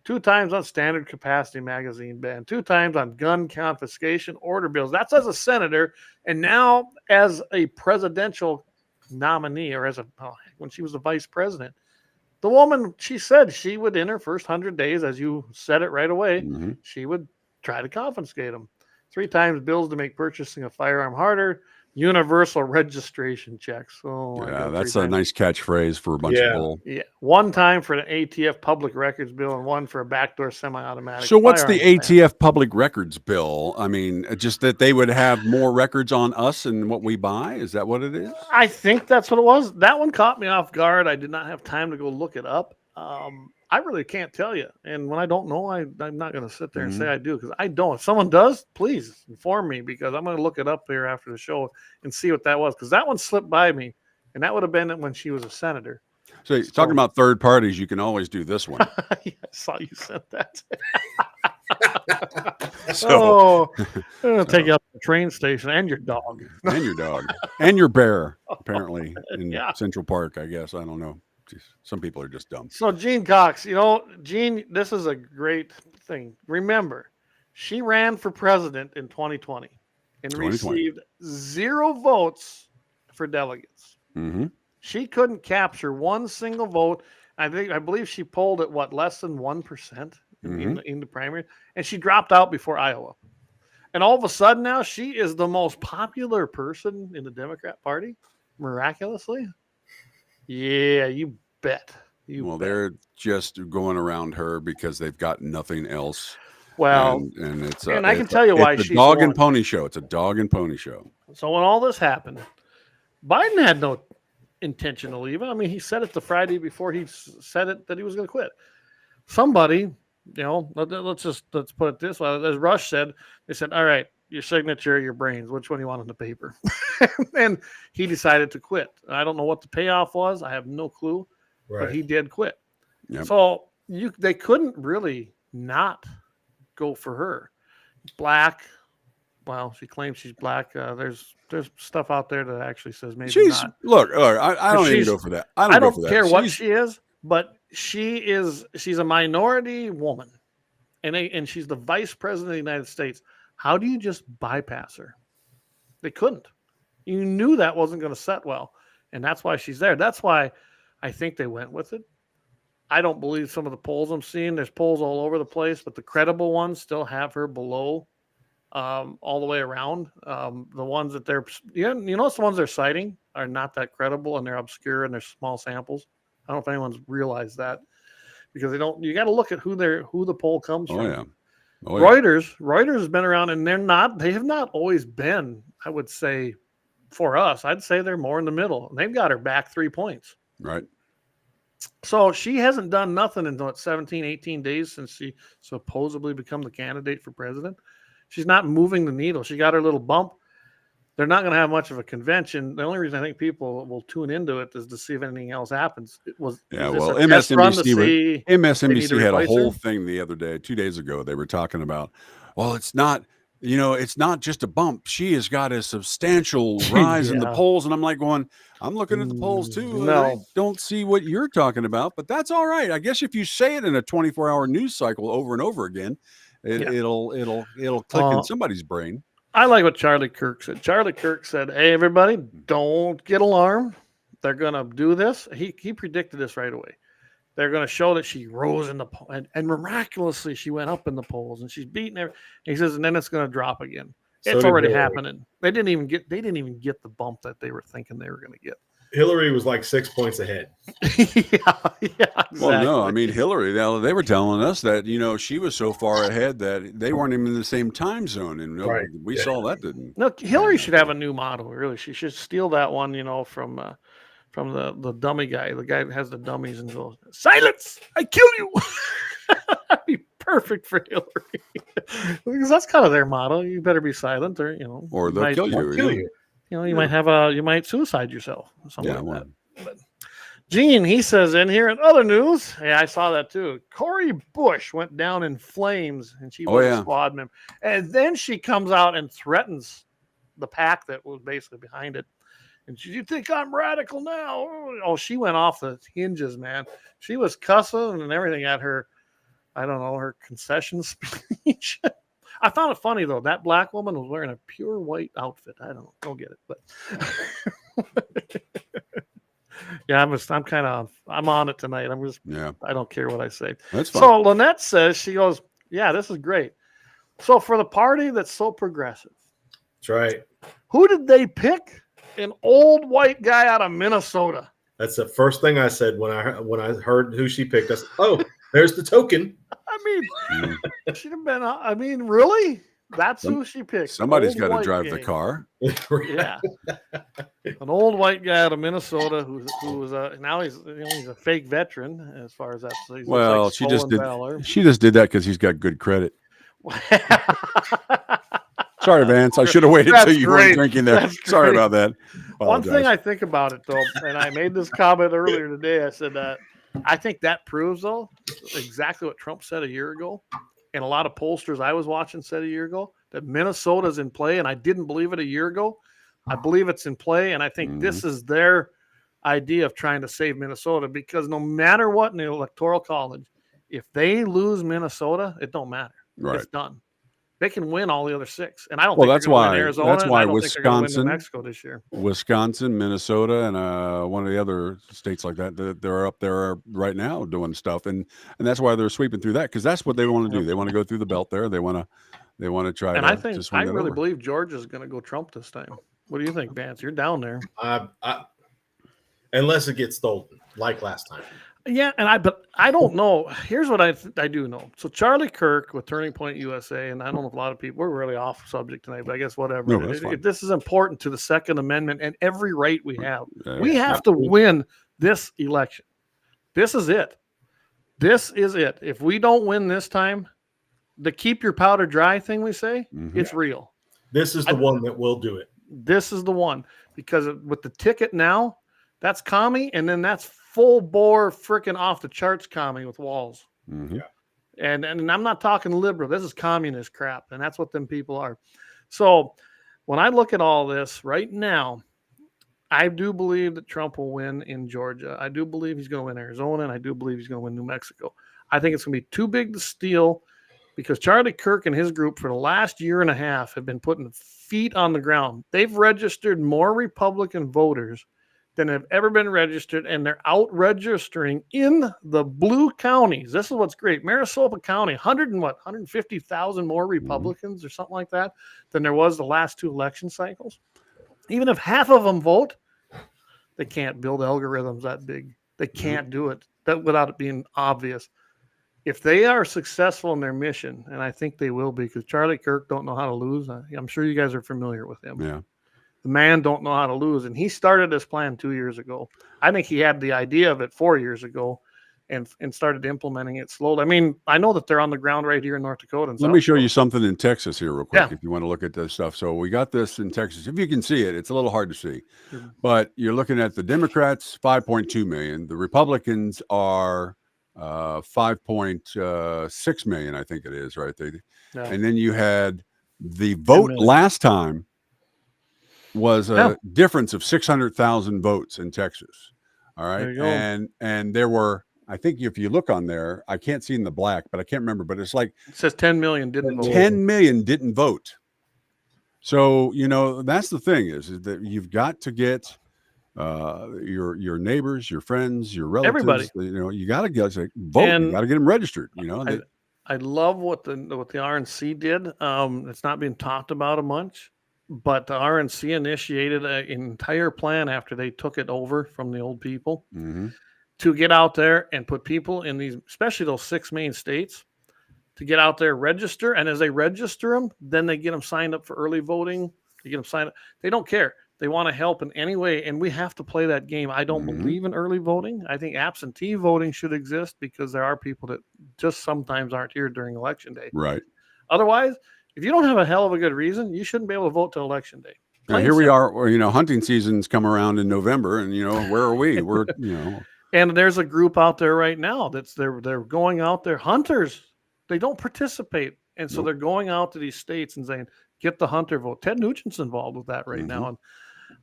2 times on standard capacity magazine ban. 2 times on gun confiscation order bills. That's as a senator, and now as a presidential nominee, or when she was a vice president. The woman, she said she would, in her first 100 days, as you said it right away, she would try to confiscate them. 3 times bills to make purchasing a firearm harder. Universal registration checks. Yeah, that's a nice catchphrase for a bunch of bull. Yeah, 1 time for an ATF public records bill, and 1 for a backdoor semi-automatic. So what's the ATF public records bill? I mean, just that they would have more records on us and what we buy? Is that what it is? I think that's what it was. That one caught me off guard. I did not have time to go look it up. I really can't tell you. And when I don't know, I'm not going to sit there and say I do, because I don't. If someone does, please inform me, because I'm going to look it up here after the show and see what that was, because that one slipped by me, and that would have been when she was a senator. So talking about third parties, you can always do this one. Yeah, I saw you sent that. So I'm gonna take you up to the train station and your dog. And your dog. And your bear, apparently, in Yeah. Central Park, I guess. I don't know. Jeez, some people are just dumb. So Jean Cox, Jean, this is a great thing. Remember, she ran for president in 2020 and 2020. received 0 votes for delegates. Mm-hmm. She couldn't capture one single vote. I believe she polled at less than 1% in the primary, and she dropped out before Iowa. And all of a sudden now she is the most popular person in the Democrat Party, miraculously. Yeah, you bet. They're just going around her because they've got nothing else. Well, and it's I can tell you why it's a she's dog and won. pony show. It's a dog and pony show. So when all this happened, Biden had no intention to leave. I mean, he said it the Friday before he said it that he was going to quit. Somebody, let's put it this way. As Rush said, they said, all right, your signature, your brains, which one do you want on the paper? And he decided to quit. I don't know what the payoff was. I have no clue, but he did quit. Yep. So they couldn't really not go for her. Black. Well, she claims she's black. There's stuff out there that actually says maybe She's not. look. I don't even go for that. I don't care what she is, but she's a minority woman, and she's the vice president of the United States. How do you just bypass her? They couldn't. You knew that wasn't going to set well, and that's why she's there. That's why I think they went with it. I don't believe some of the polls I'm seeing. There's polls all over the place, but the credible ones still have her below all the way around. The ones that they're, the ones they're citing are not that credible, and they're obscure and they're small samples. I don't know if anyone's realized that, because they don't. You got to look at who the poll comes from. Yeah. Reuters has been around, and they have not always been, I would say, for us, I'd say they're more in the middle. They've got her back 3 points. Right. So she hasn't done nothing in 17, 18 days since she supposedly become the candidate for president. She's not moving the needle. She got her little bump. They're not going to have much of a convention. The only reason I think people will tune into it is to see if anything else happens. MSNBC had a whole thing the other day, 2 days ago. They were talking about, well, it's not just a bump. She has got a substantial rise in the polls. And I'm like I'm looking at the polls too. No. And I don't see what you're talking about, but that's all right. I guess if you say it in a 24-hour news cycle over and over again, it'll click in somebody's brain. I like what Charlie Kirk said. Charlie Kirk said, hey, everybody, don't get alarmed. They're going to do this. He predicted this right away. They're going to show that she rose in the poll, and miraculously she went up in the polls, and she's beating everything. He says, and then it's going to drop again. It's already happening. They didn't even get the bump that they were thinking they were going to get. Hillary was like 6 points ahead. Yeah, exactly. Well, no, I mean, Hillary, they were telling us that, she was so far ahead that they weren't even in the same time zone. And we saw that didn't. No, Hillary should have a new motto, really. She should steal that one, from the dummy guy. The guy that has the dummies and goes, silence, I kill you. That'd be perfect for Hillary. Because that's kind of their motto. You better be silent or they'll kill you. You might suicide yourself or something like that. But Gene, he says in here, in other news, I saw that too. Cori Bush went down in flames, and she was a squad member. And then she comes out and threatens the pack that was basically behind it. And you think I'm radical now? Oh, she went off the hinges, man. She was cussing and everything at her, her concession speech. I found it funny, though. That black woman was wearing a pure white outfit. I don't get it. But yeah, I'm on it tonight. I don't care what I say. That's fine. So Lynette says, she goes, yeah, this is great. So for the party that's so progressive. That's right. Who did they pick? An old white guy out of Minnesota. That's the first thing I said when I heard who she picked. I said, oh, there's the token. She'd have been, really? That's who she picked. Somebody's got to drive the car. Yeah. An old white guy out of Minnesota who was now he's a fake veteran as far as that's. Well, she just did that because he's got good credit. Sorry, Vance. I should have waited till you weren't drinking there. Sorry about that. One thing I think about it, though, and I made this comment earlier today, I said that I think that proves, though, exactly what Trump said a year ago. and a lot of pollsters I was watching said a year ago that Minnesota's in play, and I didn't believe it a year ago. I believe it's in play, and I think this is their idea of trying to save Minnesota, because no matter what in the Electoral College, if they lose Minnesota, it don't matter. Right. It's done. They can win all the other 6, and I don't Well, think that's they're going to why- win Arizona. that's and why I don't think they're going to win Wisconsin- New Mexico this year. Wisconsin, Minnesota, and one of the other states like that, they're up there right now doing stuff, and that's why they're sweeping through that, because that's what they want to do. They want to go through the belt there. They want to try. And to I think to swing I that really over. believe Georgia's going to go Trump this time. What do you think, Vance? You're down there. Unless it gets stolen, like last time. Yeah, but I don't know. Here's what I do know. So Charlie Kirk with Turning Point USA, and I don't know if a lot of people, we're really off subject tonight, but I guess whatever. No, that's fine. This is important to the Second Amendment and every right we have. Yeah, We have to win this election. This is it. This is it. If we don't win this time, the keep your powder dry thing we say, it's real. This is the one that will do it. This is the one, because with the ticket now, that's commie, and then that's full bore freaking off the charts commie with walls. Mhm. And I'm not talking liberal. This is communist crap, and that's what them people are. So when I look at all this right now, I do believe that Trump will win in Georgia. I do believe he's going to win Arizona, and I do believe he's going to win New Mexico. I think it's going to be too big to steal, because Charlie Kirk and his group for the last year and a half have been putting feet on the ground. They've registered more Republican voters than have ever been registered, and they're out registering in the blue counties. This is what's great. Maricopa County, 150,000 more Republicans or something like that than there was the last 2 election cycles. Even if half of them vote, they can't build algorithms that big. They can't do it without it being obvious. If they are successful in their mission, and I think they will be, because Charlie Kirk don't know how to lose. I'm sure you guys are familiar with him. Yeah. The man don't know how to lose, and he started this plan 2 years ago. I think he had the idea of it 4 years ago, and started implementing it slowly. I mean, I know that they're on the ground right here in North Dakota. And Let me show you something in Texas here real quick, Yeah. if you want to look at this stuff. So we got this in Texas. If you can see it, it's a little hard to see, but you're looking at the Democrats, 5.2 million. The Republicans are 5.6 million, I think it is, right? And then you had the vote last time was a difference of 600,000 votes in Texas. All right. There you go. And there were, I think if you look on there, I can't see in the black, but I can't remember, but it's like It says 10 million didn't vote. 10 million didn't vote. So, that's the thing is that you've got to get your neighbors, your friends, your relatives, Everybody. you got to get vote. And you got to get them registered, I love what the RNC did. It's not being talked about a bunch, but the RNC initiated an entire plan after they took it over from the old people to get out there and put people in these, especially those 6 main states, to get out there, register. And as they register them, then they get them signed up for early voting. You get them signed up. They don't care. They want to help in any way. And we have to play that game. I don't believe in early voting. I think absentee voting should exist, because there are people that just sometimes aren't here during election day. Right. Otherwise, if you don't have a hell of a good reason, you shouldn't be able to vote till election day. Now, here we are, hunting season's come around in November, and where are we? We're, And there's a group out there right now they're going out there. Hunters, they don't participate. And so they're going out to these states and saying, get the hunter vote. Ted Nugent's involved with that right now. And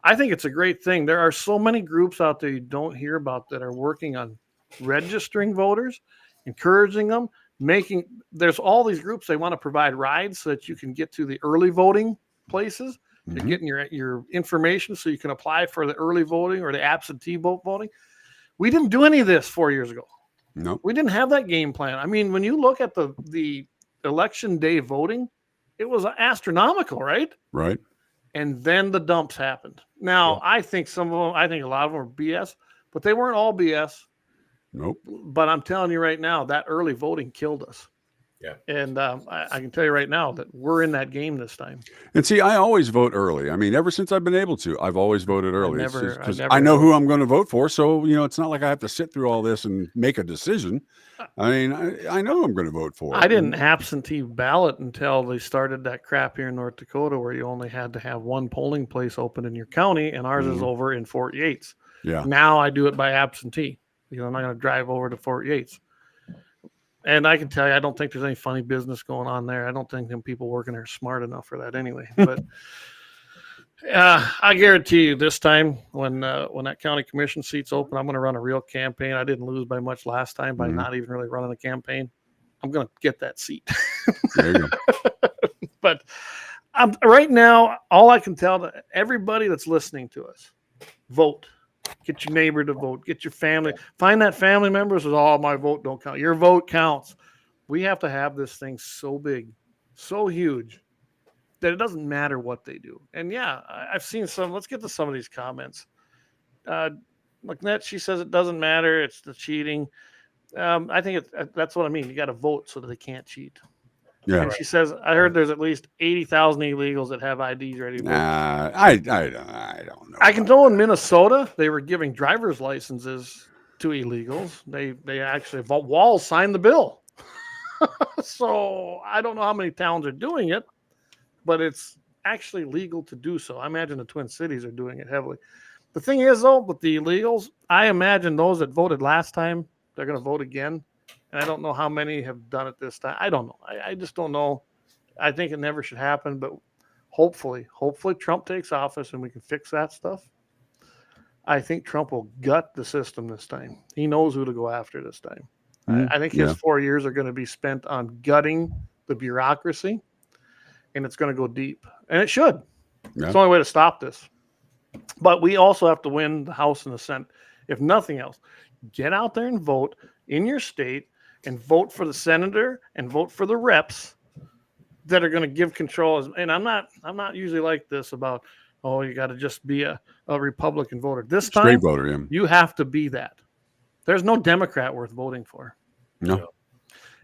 I think it's a great thing. There are so many groups out there you don't hear about that are working on registering voters, encouraging them, there's all these groups. They want to provide rides so that you can get to the early voting places. You're getting your information so you can apply for the early voting or the absentee voting. We didn't do any of this 4 years ago. No, we didn't have that game plan. I mean, when you look at the election day voting, it was astronomical, right? Right. And then the dumps happened. Now, I think a lot of them were BS, but they weren't all BS. Nope. But I'm telling you right now, that early voting killed us. Yeah. And I can tell you right now that we're in that game this time. And see, I always vote early. I mean, ever since I've been able to, I've always voted early. Because I know who I'm going to vote for. So, it's not like I have to sit through all this and make a decision. I mean, I know who I'm going to vote for. I didn't absentee ballot until they started that crap here in North Dakota, where you only had to have one polling place open in your county, and ours is over in Fort Yates. Yeah. Now I do it by absentee, because I'm not going to drive over to Fort Yates. And I can tell you, I don't think there's any funny business going on there. I don't think them people working there are smart enough for that anyway. But I guarantee you this time when that county commission seat's open, I'm going to run a real campaign. I didn't lose by much last time by not even really running a campaign. I'm going to get that seat. There you go. But right now, all I can tell to everybody that's listening to us, vote. Get your neighbor to vote. Get your family. Find that family member who says, "Oh, my vote don't count." Your vote counts. We have to have this thing so big, so huge, that it doesn't matter what they do. And yeah, I've seen some. Let's get to some of these comments. Like that, she says it doesn't matter. It's the cheating. I think that's what I mean. You got to vote so that they can't cheat. Yeah. And she says, I heard there's at least 80,000 illegals that have IDs ready to vote. I don't know. I can know in Minnesota, they were giving driver's licenses to illegals. They actually, Walls signed the bill. So I don't know how many towns are doing it, but it's actually legal to do so. I imagine the Twin Cities are doing it heavily. The thing is, though, with the illegals, I imagine those that voted last time, they're going to vote again. And I don't know how many have done it this time. I don't know. I just don't know. I think it never should happen, but hopefully Trump takes office and we can fix that stuff. I think Trump will gut the system this time. He knows who to go after this time. I think his 4 years are going to be spent on gutting the bureaucracy, and it's going to go deep. And it should. Yeah. It's the only way to stop this. But we also have to win the House and the Senate. If nothing else, get out there and vote in your state and vote for the senator and vote for the reps that are going to give control. And I'm not usually like this about, oh, you got to just be a Republican voter. This time, Straight voter, yeah. You have to be that. There's no Democrat worth voting for. No.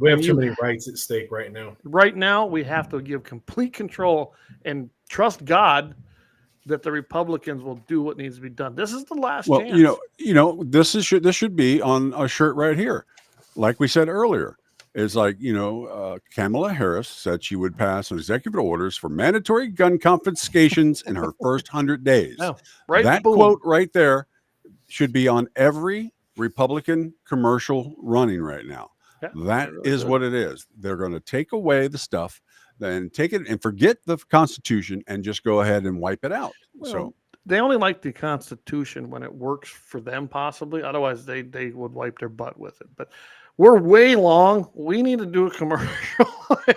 We have too many rights at stake right now. Right now, we have to give complete control and trust God that the Republicans will do what needs to be done. This is the last chance. You know, this should be on a shirt right here. Like we said earlier, it's like, Kamala Harris said she would pass executive orders for mandatory gun confiscations in her first 100 days. Oh, right. That Boom. quote right there should be on every Republican commercial running right now. Yeah, that is what it is. They're going to take away the stuff, then take it and forget the Constitution and just go ahead and wipe it out. Well, so they only like the Constitution when it works for them, possibly. Otherwise, they would wipe their butt with it. But we're way long. We need to do a commercial,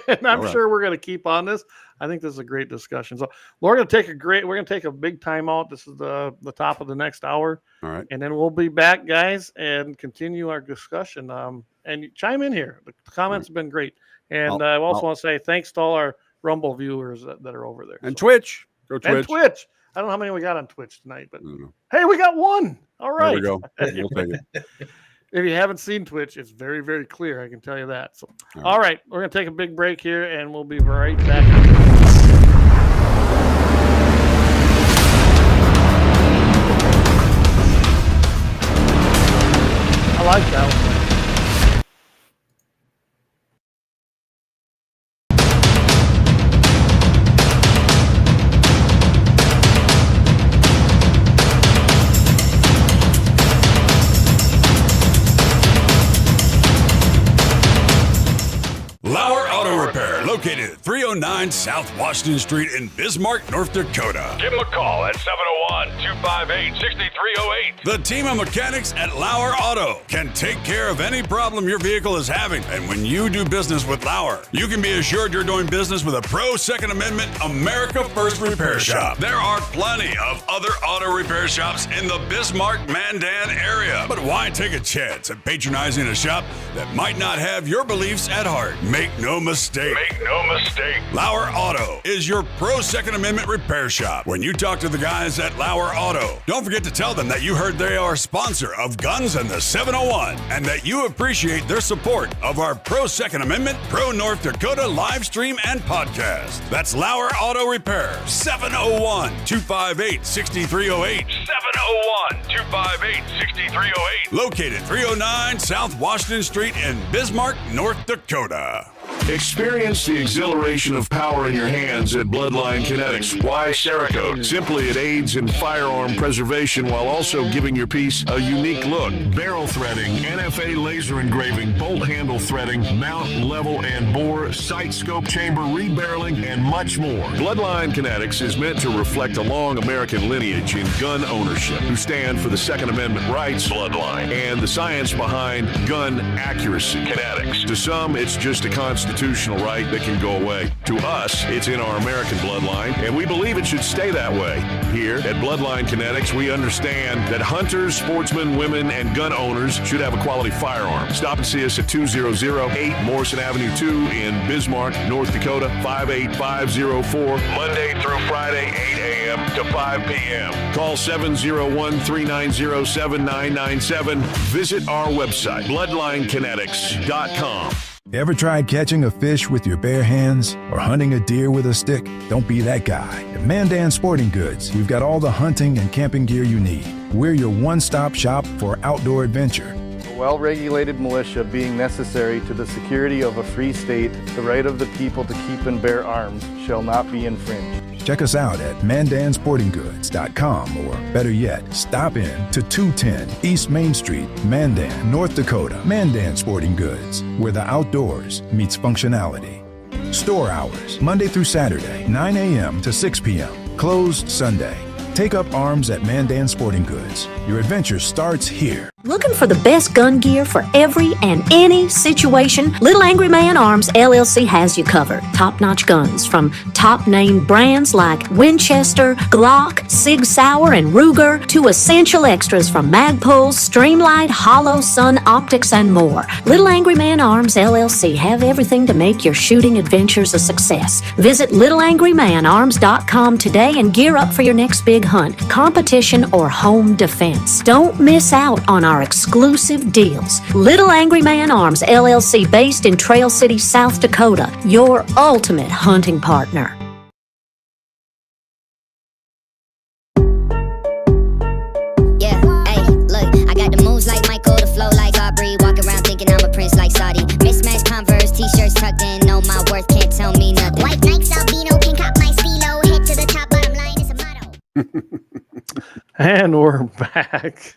and I'm sure we're going to keep on this. I think this is a great discussion. So we're going to take a big time out. This is the top of the next hour. All right. And then we'll be back, guys, and continue our discussion. And chime in here. The comments have been great. And I also want to say thanks to all our Rumble viewers that are over there. And Twitch. Go Twitch. And Twitch. I don't know how many we got on Twitch tonight, but hey, we got one. All right. There we go. We'll take it. If you haven't seen Twitch, it's very, very clear. I can tell you that. So, all right. We're going to take a big break here, and we'll be right back. I like that one. LAUER Auto Repair, located at 309 South Washington Street in Bismarck, North Dakota. Give them a call at 701-258-6308. The team of mechanics at LAUER Auto can take care of any problem your vehicle is having. And when you do business with LAUER, you can be assured you're doing business with a pro Second Amendment America First repair shop. There are plenty of other auto repair shops in the Bismarck, Mandan area. But why take a chance at patronizing a shop that might not have your beliefs at heart? Make no mistake. LAUER Auto is your pro Second Amendment repair shop. When you talk to the guys at LAUER Auto, don't forget to tell them that you heard they are a sponsor of Guns and the 701 and that you appreciate their support of our pro Second Amendment, pro North Dakota live stream and podcast. That's LAUER Auto Repair, 701-258-6308. 701-258-6308. Located 309 South Washington Street in Bismarck, North Dakota. Experience the exhilaration of power in your hands at Bloodline Kinetics. Why Cerakote? Simply, it aids in firearm preservation while also giving your piece a unique look. Barrel threading, NFA laser engraving, bolt handle threading, mount, level, and bore, sight scope chamber rebarreling, and much more. Bloodline Kinetics is meant to reflect a long American lineage in gun ownership, who stand for the Second Amendment rights, Bloodline, and the science behind gun accuracy, Kinetics. To some, it's just a constitutional right that can go away. To us, it's in our American bloodline, and we believe it should stay that way. Here at Bloodline Kinetics, we understand that hunters, sportsmen, women, and gun owners should have a quality firearm. Stop and see us at 2008 Morrison Avenue 2 in Bismarck, North Dakota, 58504, Monday through Friday, 8 a.m. to 5 p.m. Call 701-390-7997. Visit our website, bloodlinekinetics.com. Ever tried catching a fish with your bare hands or hunting a deer with a stick? Don't be that guy. At Mandan Sporting Goods, we've got all the hunting and camping gear you need. We're your one-stop shop for outdoor adventure. A well-regulated militia being necessary to the security of a free state, the right of the people to keep and bear arms shall not be infringed. Check us out at mandansportinggoods.com, or better yet, stop in to 210 East Main Street, Mandan, North Dakota. Mandan Sporting Goods, where the outdoors meets functionality. Store hours, Monday through Saturday, 9 a.m. to 6 p.m. Closed Sunday. Take up arms at Mandan Sporting Goods. Your adventure starts here. Looking for the best gun gear for every and any situation? Little Angry Man Arms LLC has you covered. Top-notch guns from top-name brands like Winchester, Glock, Sig Sauer, and Ruger, to essential extras from Magpul's, Streamlight, Hollow, Sun Optics, and more. Little Angry Man Arms LLC have everything to make your shooting adventures a success. Visit littleangrymanarms.com today and gear up for your next big hunt, competition, or home defense. Don't miss out on our exclusive deals. Little Angry Man Arms LLC, based in Trail City, South Dakota, your ultimate hunting partner. Yeah, hey, look, I got the moves like Michael, the flow like Aubrey, walk around thinking I'm a prince like Saudi. Mismatched Converse, t-shirts tucked in, know my worth, can't tell me nothing. White Nikes, albino, pink cop my stilo, head to the top, bottom line is a motto. And we're back.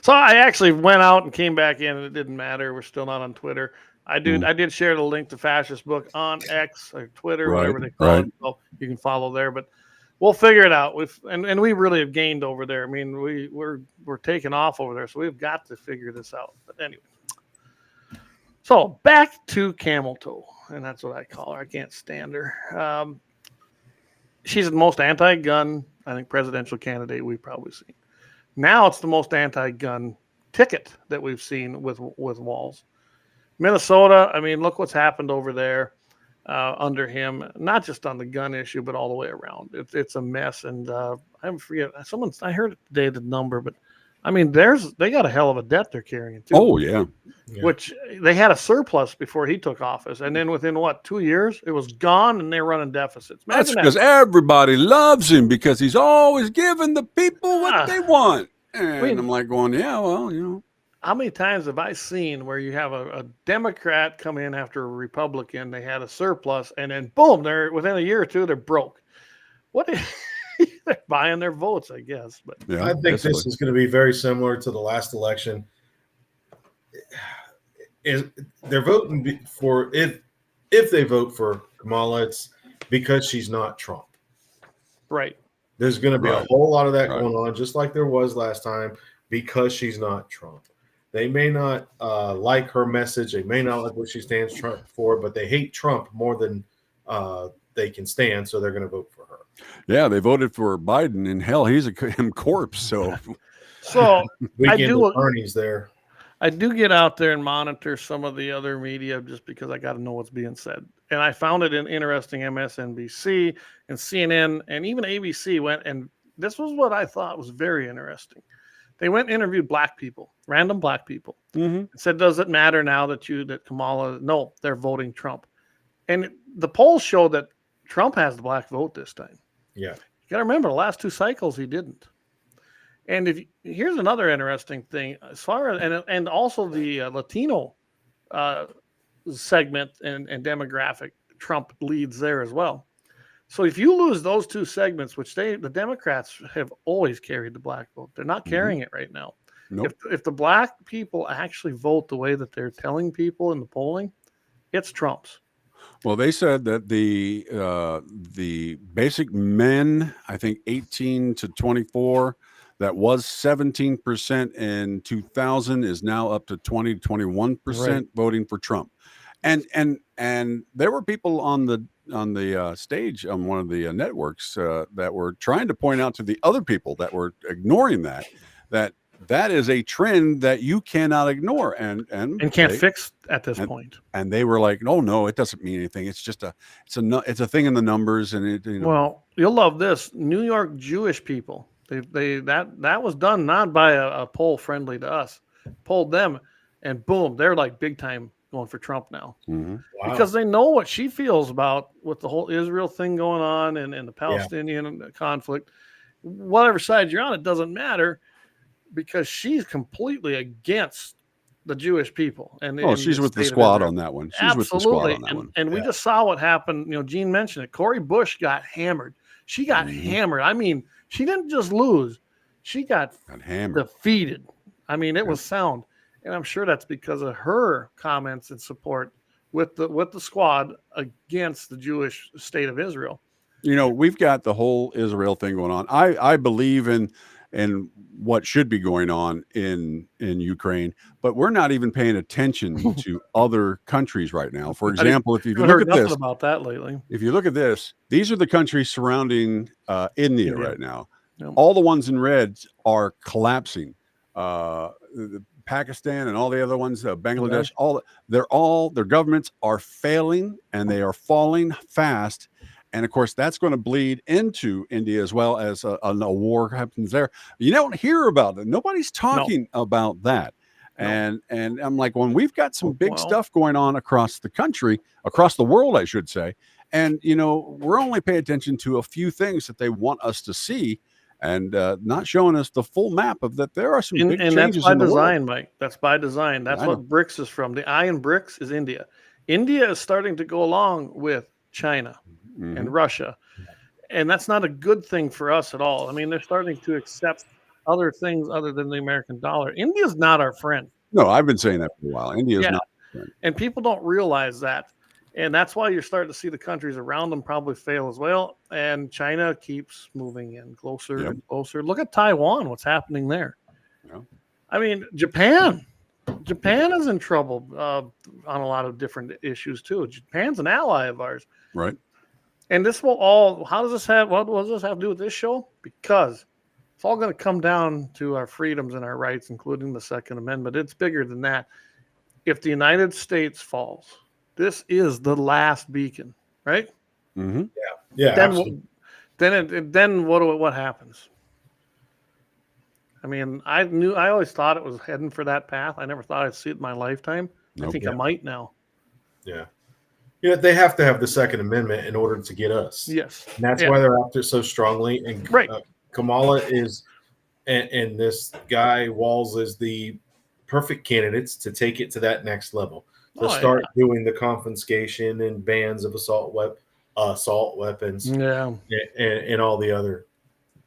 So I actually went out and came back in, and it didn't matter. We're still not on Twitter. I did share the link to Fascist Book on X or Twitter, whatever they call it. So you can follow there. But we'll figure it out. And we really have gained over there. I mean, we're taking off over there, so we've got to figure this out. But anyway, so back to Camel Toe, and that's what I call her. I can't stand her. She's the most anti-gun, I think, presidential candidate we've probably seen. Now it's the most anti-gun ticket that we've seen with Walz. Minnesota, I mean, look what's happened over there under him, not just on the gun issue, but all the way around. It's a mess. And I forget, I heard today the number, but I mean, they got a hell of a debt they're carrying too. Oh, yeah. Which they had a surplus before he took office. And then within 2 years, it was gone and they're running deficits. That's because everybody loves him, because he's always giving the people what they want. And I'm like going, yeah, well, you know. How many times have I seen where you have a Democrat come in after a Republican, they had a surplus, and then boom, they're within a year or two, they're broke. What? They're buying their votes, I guess. But yeah, I think this is going to be very similar to the last election. They're voting for, if they vote for Kamala, it's because she's not Trump. Right. There's going to be a whole lot of that going on, just like there was last time, because she's not Trump. They may not like her message. They may not like what she stands for, but they hate Trump more than they can stand, so they're going to vote for her. Yeah, they voted for Biden, and hell, he's a corpse. So weekend attorneys there. I do get out there and monitor some of the other media just because I got to know what's being said. And I found it interesting. MSNBC and CNN and even ABC went, and this was what I thought was very interesting. They went and interviewed black people, random black people, and said, does it matter now that Kamala, no, they're voting Trump. And the polls show that Trump has the black vote this time. Yeah. You got to remember, the last two cycles he didn't. And here's another interesting thing, as far as and also the Latino segment and demographic, Trump leads there as well. So if you lose those two segments, which the Democrats have always carried the black vote, they're not carrying it right now. Nope. If the black people actually vote the way that they're telling people in the polling, it's Trump's. Well, they said that the basic men, I think 18 to 24, that was 17% in 2000 is now up to 20 to 21% voting for Trump. And there were people on the stage on one of the networks that were trying to point out to the other people that were ignoring that is a trend that you cannot ignore and can't fix at this point. And they were like, no, it doesn't mean anything. It's just it's a thing in the numbers. And well, you'll love this. New York Jewish people, that was done not by a poll friendly to us. Polled them, and boom, they're like big time going for Trump now. Mm-hmm. Wow. Because they know what she feels about with the whole Israel thing going on and the Palestinian conflict. Whatever side you're on, it doesn't matter, because she's completely against the Jewish people. And she's with the squad on that one. She's with the squad on that one. And we just saw what happened. Gene mentioned it. Cori Bush got hammered. She got hammered. I mean, she didn't just lose. She got hammered, defeated. I mean, it was sound. And I'm sure that's because of her comments and support with the squad against the Jewish state of Israel. We've got the whole Israel thing going on. I believe in what should be going on in Ukraine, but we're not even paying attention to other countries right now. For example, if you look at this, about that lately. If you look at this, these are the countries surrounding India right now. Yep. All the ones in red are collapsing. Pakistan and all the other ones, Bangladesh, their governments are failing and they are falling fast. And of course, that's going to bleed into India as well, as a war happens there. You don't hear about it. Nobody's talking about that. And I'm like, when we've got some big stuff going on across the country, across the world, I should say. And, we're only paying attention to a few things that they want us to see, and not showing us the full map of that. There are some big changes in the world. And that's by design, Mike. That's by design. That's what BRICS is from. The I in BRICS is India. India is starting to go along with China and Russia. And that's not a good thing for us at all. I mean, they're starting to accept other things other than the American dollar. India's not our friend. No, I've been saying that for a while. India's not our friend. And people don't realize that. And that's why you're starting to see the countries around them probably fail as well. And China keeps moving in closer and closer. Look at Taiwan, what's happening there. Yeah. I mean, Japan is in trouble on a lot of different issues too. Japan's an ally of ours. Right. And this what does this have to do with this show? Because it's all going to come down to our freedoms and our rights, including the Second Amendment. It's bigger than that. If the United States falls, this is the last beacon, right? Mm-hmm. Yeah. Then what happens? I mean, I always thought it was heading for that path. I never thought I'd see it in my lifetime. I think I might now. Yeah. They have to have the Second Amendment in order to get us. Yes. And that's why they're after so strongly. And Kamala is, and this guy Walz is the perfect candidates to take it to that next level. To start doing the confiscation and bans of assault weapons, and all the other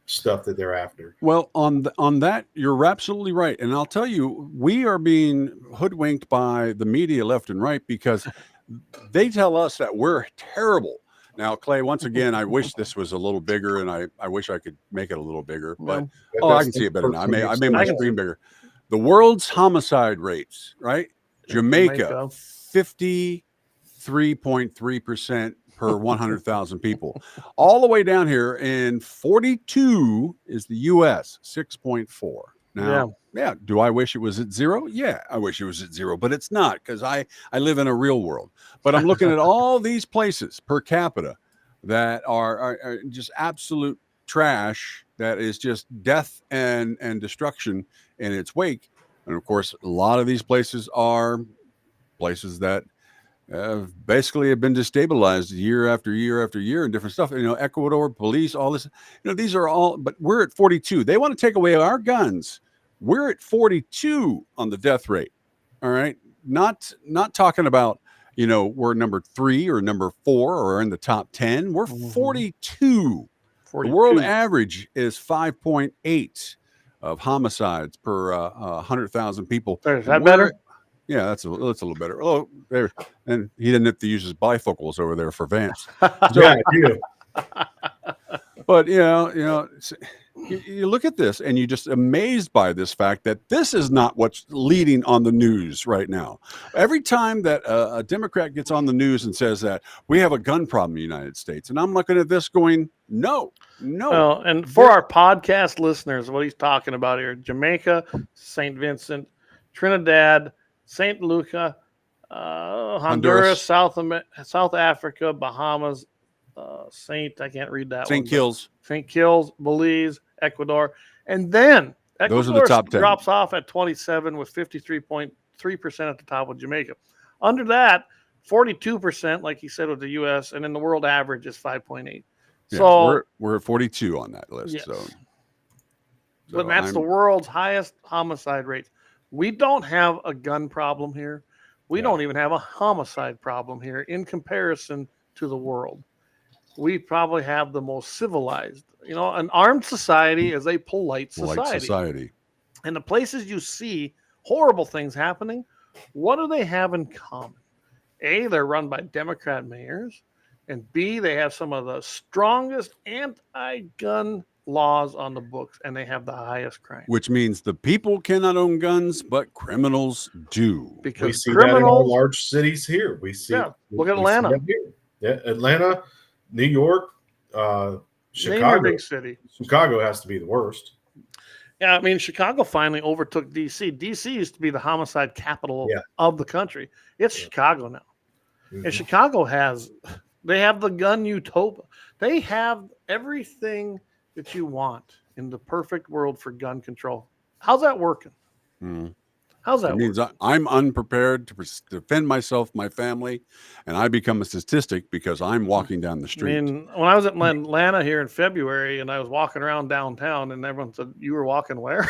stuff that they're after. Well, on that, you're absolutely right. And I'll tell you, we are being hoodwinked by the media left and right, because they tell us that we're terrible. Now, Clay, once again, I wish this was a little bigger, and I wish I could make it a little bigger. But I can see it better now. I made my screen bigger. The world's homicide rates, right? Jamaica, 53.3% per 100,000 people. All the way down here in 42 is the U.S., 6.4. Now, do I wish it was at 0? Yeah, I wish it was at 0, but it's not, because I live in a real world. But I'm looking at all these places per capita that are just absolute trash, that is just death and destruction in its wake. And of course, a lot of these places are places that basically have been destabilized year after year after year, and different stuff. Ecuador police, all this. These are all. But we're at 42. They want to take away our guns. We're at 42 on the death rate. All right, not talking about we're number 3 or number 4 or in the top 10. We're 42. The world average is 5.8 of homicides per 100,000 people. Is that better? Yeah, that's a little better. Oh, there, and he didn't have to use his bifocals over there for Vance. Yeah, I do. But you look at this and you're just amazed by this fact that this is not what's leading on the news right now. Every time that a Democrat gets on the news and says that we have a gun problem in the United States, and I'm looking at this going, no. Well, and for our podcast listeners, what he's talking about here: Jamaica, St. Vincent, Trinidad, St. Lucia, Honduras, South Africa, Bahamas, I can't read that. St. Kills, Belize, Ecuador, and then Ecuador those are the top 10. Drops off at 27 with 53.3% at the top with Jamaica. Under that, 42%, like he said, with the U.S., and then the world average is 5.8. Yeah, so we're at 42 on that list. Yes. So but that's the world's highest homicide rate. We don't have a gun problem here. We don't even have a homicide problem here in comparison to the world. We probably have the most civilized. An armed society is a polite society. And the places you see horrible things happening, what do they have in common? A, they're run by Democrat mayors. And B, they have some of the strongest anti-gun laws on the books, and they have the highest crime. Which means the people cannot own guns, but criminals do. Because we see that in all large cities here. We see. Yeah, look at Atlanta. Yeah, Atlanta, New York, Chicago. Name your big city. Chicago has to be the worst. Yeah, I mean, Chicago finally overtook D.C. D.C. used to be the homicide capital of the country. It's Chicago now. And Chicago they have the gun utopia. They have everything that you want in the perfect world for gun control. How's that working? How's that? It means I'm unprepared to defend myself, my family, and I become a statistic because I'm walking down the street. I mean, when I was at Atlanta here in February and I was walking around downtown and everyone said, "You were walking where?"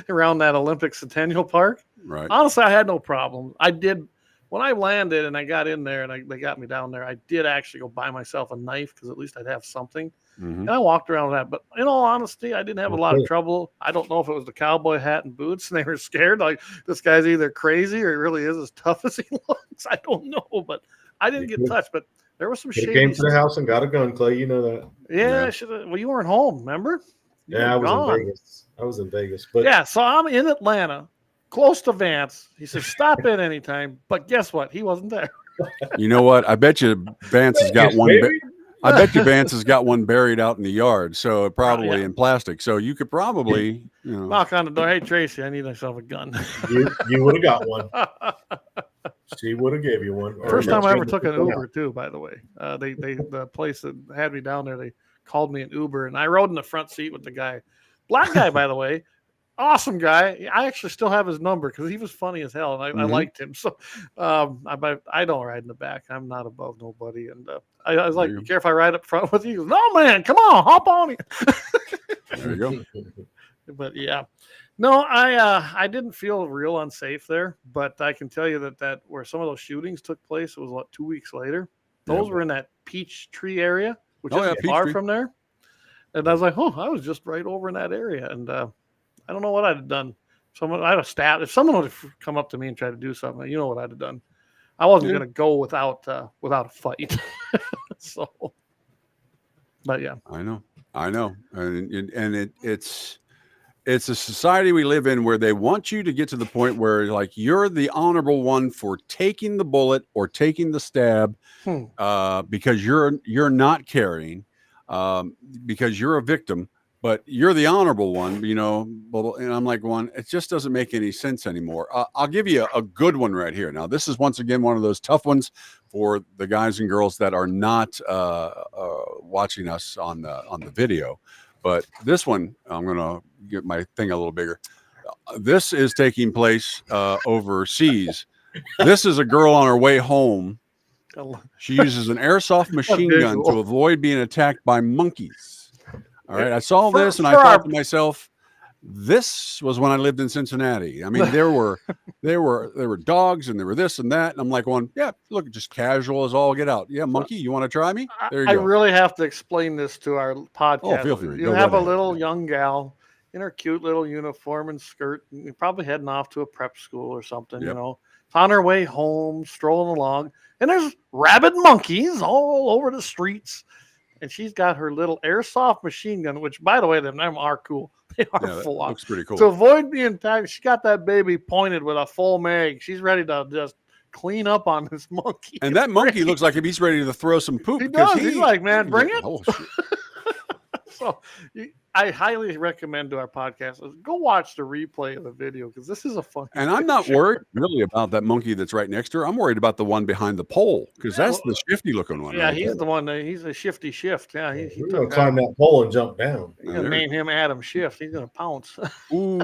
Around that Olympic Centennial Park. Right. Honestly, I had no problem. I did. When I landed and I got in there and they got me down there, I did actually go buy myself a knife because at least I'd have something. And I walked around with that. But in all honesty, I didn't have a lot of trouble. I don't know if it was the cowboy hat and boots and they were scared. Like, this guy's either crazy or he really is as tough as he looks. I don't know. But I didn't get touched. But there was some shady. Came to the house and got a gun, Clay. You know that. Yeah, I should have. Well, you weren't home, remember? I was in Vegas. But yeah, so I'm in Atlanta. Close to Vance. He said, "Stop in anytime." But guess what? He wasn't there. You know what? I bet you Vance has got one. I bet you Vance has got one buried out in the yard. So probably in plastic. So you could probably knock on the door. "Hey, Tracy, I need myself a gun." You would have got one. She would have gave you one. First time I ever took an Uber too, by the way. The place that had me down there, they called me an Uber, and I rode in the front seat with the guy, black guy, by the way. Awesome guy. I actually still have his number because he was funny as hell, and I liked him. So I don't ride in the back. I'm not above nobody. And I was like, "You care if I ride up front with you?" He goes, "No, man, come on, hop on it." There you go. But yeah, no, I didn't feel real unsafe there. But I can tell you that where some of those shootings took place, it was 2 weeks later. Those were in that Peachtree area, which isn't far from there. And I was like, "Oh, I was just right over in that area." And I don't know what I'd have done. I'd have stabbed. If someone would have come up to me and tried to do something, you know what I'd have done. I wasn't going to go without a fight. So, but yeah, I know, and it's a society we live in where they want you to get to the point where like you're the honorable one for taking the bullet or taking the stab because you're not carrying because you're a victim. But you're the honorable one, and I'm like, it just doesn't make any sense anymore. I'll give you a good one right here. Now, this is once again one of those tough ones for the guys and girls that are not watching us on the video. But this one, I'm going to get my thing a little bigger. This is taking place overseas. This is a girl on her way home. She uses an airsoft machine gun to avoid being attacked by monkeys. All right, I saw this and I thought to myself, This was when I lived in Cincinnati. I mean, there were dogs and there were this and that. And I'm like going, yeah, look, just casual as all get out. Yeah, monkey, you want to try me? There you I go. really have to explain this to our podcast. Oh, feel free. You Go have right a ahead. little young gal in her cute little uniform and skirt, and you're probably heading off to a prep school or something, Yep. you know. It's on her way home, strolling along, and there's rabid monkeys all over the streets. And she's got her little airsoft machine gun, which, by the way, them are cool. They are Yeah, that full on. looks pretty cool. To avoid being tagged, she got that baby pointed with a full mag. She's ready to just clean up on this monkey. And that monkey looks like if he's ready to throw some poop. He because does. He's like, man, bring it. Oh, shit. So I highly recommend to our podcast, go watch the replay of the video because this is a fun. And I'm not worried really about that monkey that's right next to her. I'm worried about the one behind the pole because that's the shifty looking one. Yeah, right he's there. the one. He's a shifty shift. Yeah, he We're gonna took climb that pole and jump down. He's gonna name him Adam Shift. He's gonna pounce. Ooh.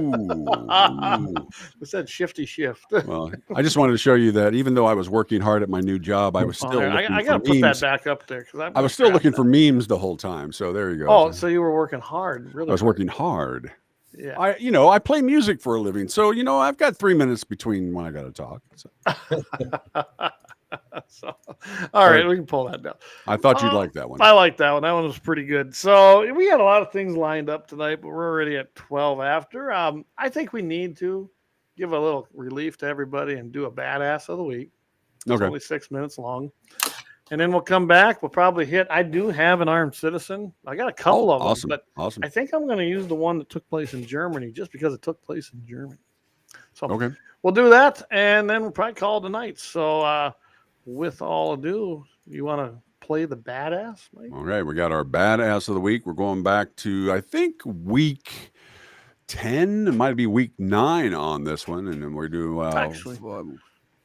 We said shifty shift. Well, I just wanted to show you that even though I was working hard at my new job, I was still looking I for gotta put that memes. back up there because I was still looking for memes the whole time. So there you go. Oh, so you were working hard, really? I was working hard. Yeah. I play music for a living. So, I've got 3 minutes between when I got to talk. So. So, all right, we can pull that down. I thought you'd like that one. I like that one. That one was pretty good. So we had a lot of things lined up tonight, but we're already at 12 after. I think we need to give a little relief to everybody and do a badass of the week. It's Okay. only 6 minutes long. And then we'll come back. We'll probably hit. I do have an armed citizen. I got a couple of them, awesome. but Awesome. I think I'm going to use the one that took place in Germany just because it took place in Germany. So Okay. we'll do that, and then we'll probably call it a night. So with all ado, you want to play the badass, Mike? All right. We got our badass of the week. We're going back to, I think, week 10. It might be week 9 on this one. And then we do. Actually.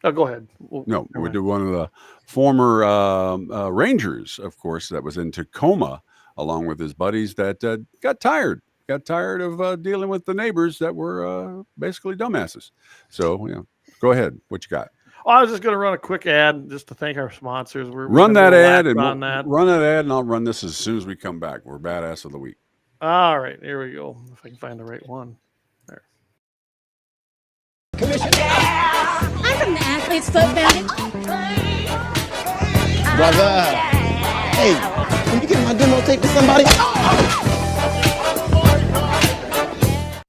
Oh, go ahead. We do one of the former Rangers, of course, that was in Tacoma, along with his buddies that got tired of dealing with the neighbors that were basically dumbasses. So, go ahead. What you got? Oh, I was just going to run a quick ad just to thank our sponsors. Run that ad and on that. run that ad, and I'll run this as soon as we come back. We're badass of the week. All right, here we go. If I can find the right one. There. I'm from the Athlete's Foot Foundation. Brother. Hey, can you get my demo tape to somebody?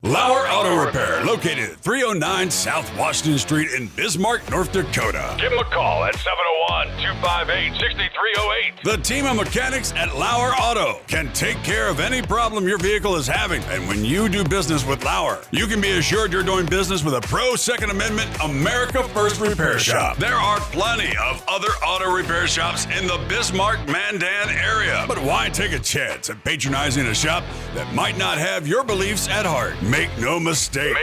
Lauer Auto Repair, located at 309 South Washington Street in Bismarck, North Dakota. Give them a call at 701-258-6308. The team of mechanics at Lauer Auto can take care of any problem your vehicle is having. And when you do business with Lauer, you can be assured you're doing business with a pro Second Amendment America First repair shop. There are plenty of other auto repair shops in the Bismarck, Mandan area. But why take a chance at patronizing a shop that might not have your beliefs at heart? Make no mistake.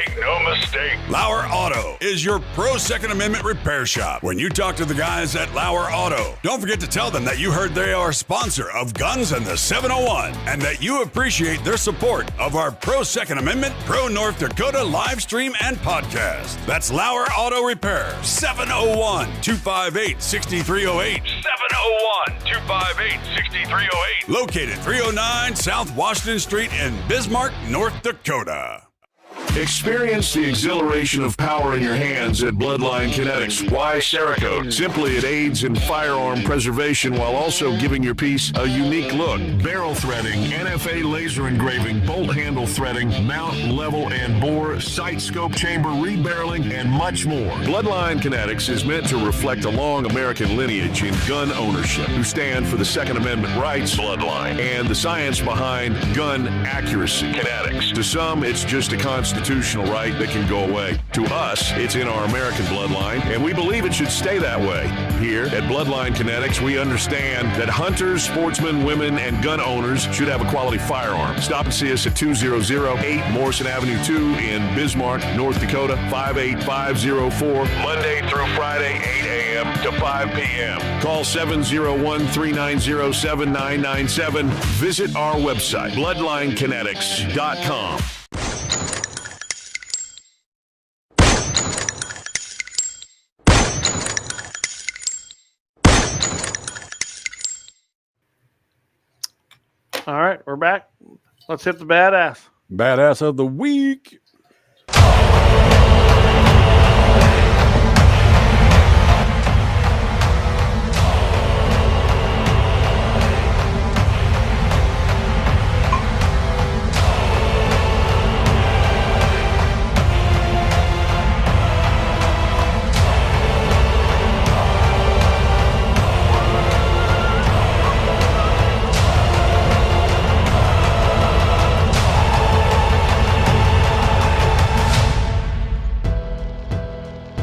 Lauer Auto is your pro Second Amendment repair shop. When you talk to the guys at Lauer Auto, don't forget to tell them that you heard they are a sponsor of Guns and the 701 and that you appreciate their support of our pro Second Amendment, pro North Dakota live stream and podcast. That's Lauer Auto Repair, 701-258-6308. 701-258-6308. Located 309 South Washington Street in Bismarck, North Dakota. Experience the exhilaration of power in your hands at Bloodline Kinetics. Why Cerakote? Simply, it aids in firearm preservation while also giving your piece a unique look. Barrel threading, NFA laser engraving, bolt handle threading, mount, level, and bore, sight scope chamber, rebarreling, and much more. Bloodline Kinetics is meant to reflect a long American lineage in gun ownership, who stand for the Second Amendment rights, Bloodline, and the science behind gun accuracy, Kinetics. To some, it's just a constitutional right that can go away. To us, it's in our American bloodline, and we believe it should stay that way. Here at Bloodline Kinetics, we understand that hunters, sportsmen, women, and gun owners should have a quality firearm. Stop and see us at 2008 Morrison Avenue 2 in Bismarck, North Dakota, 58504, Monday through Friday, 8 a.m. to 5 p.m. Call 701-390-7997. Visit our website, bloodlinekinetics.com. All right, we're back. Let's hit the badass. Badass of the week.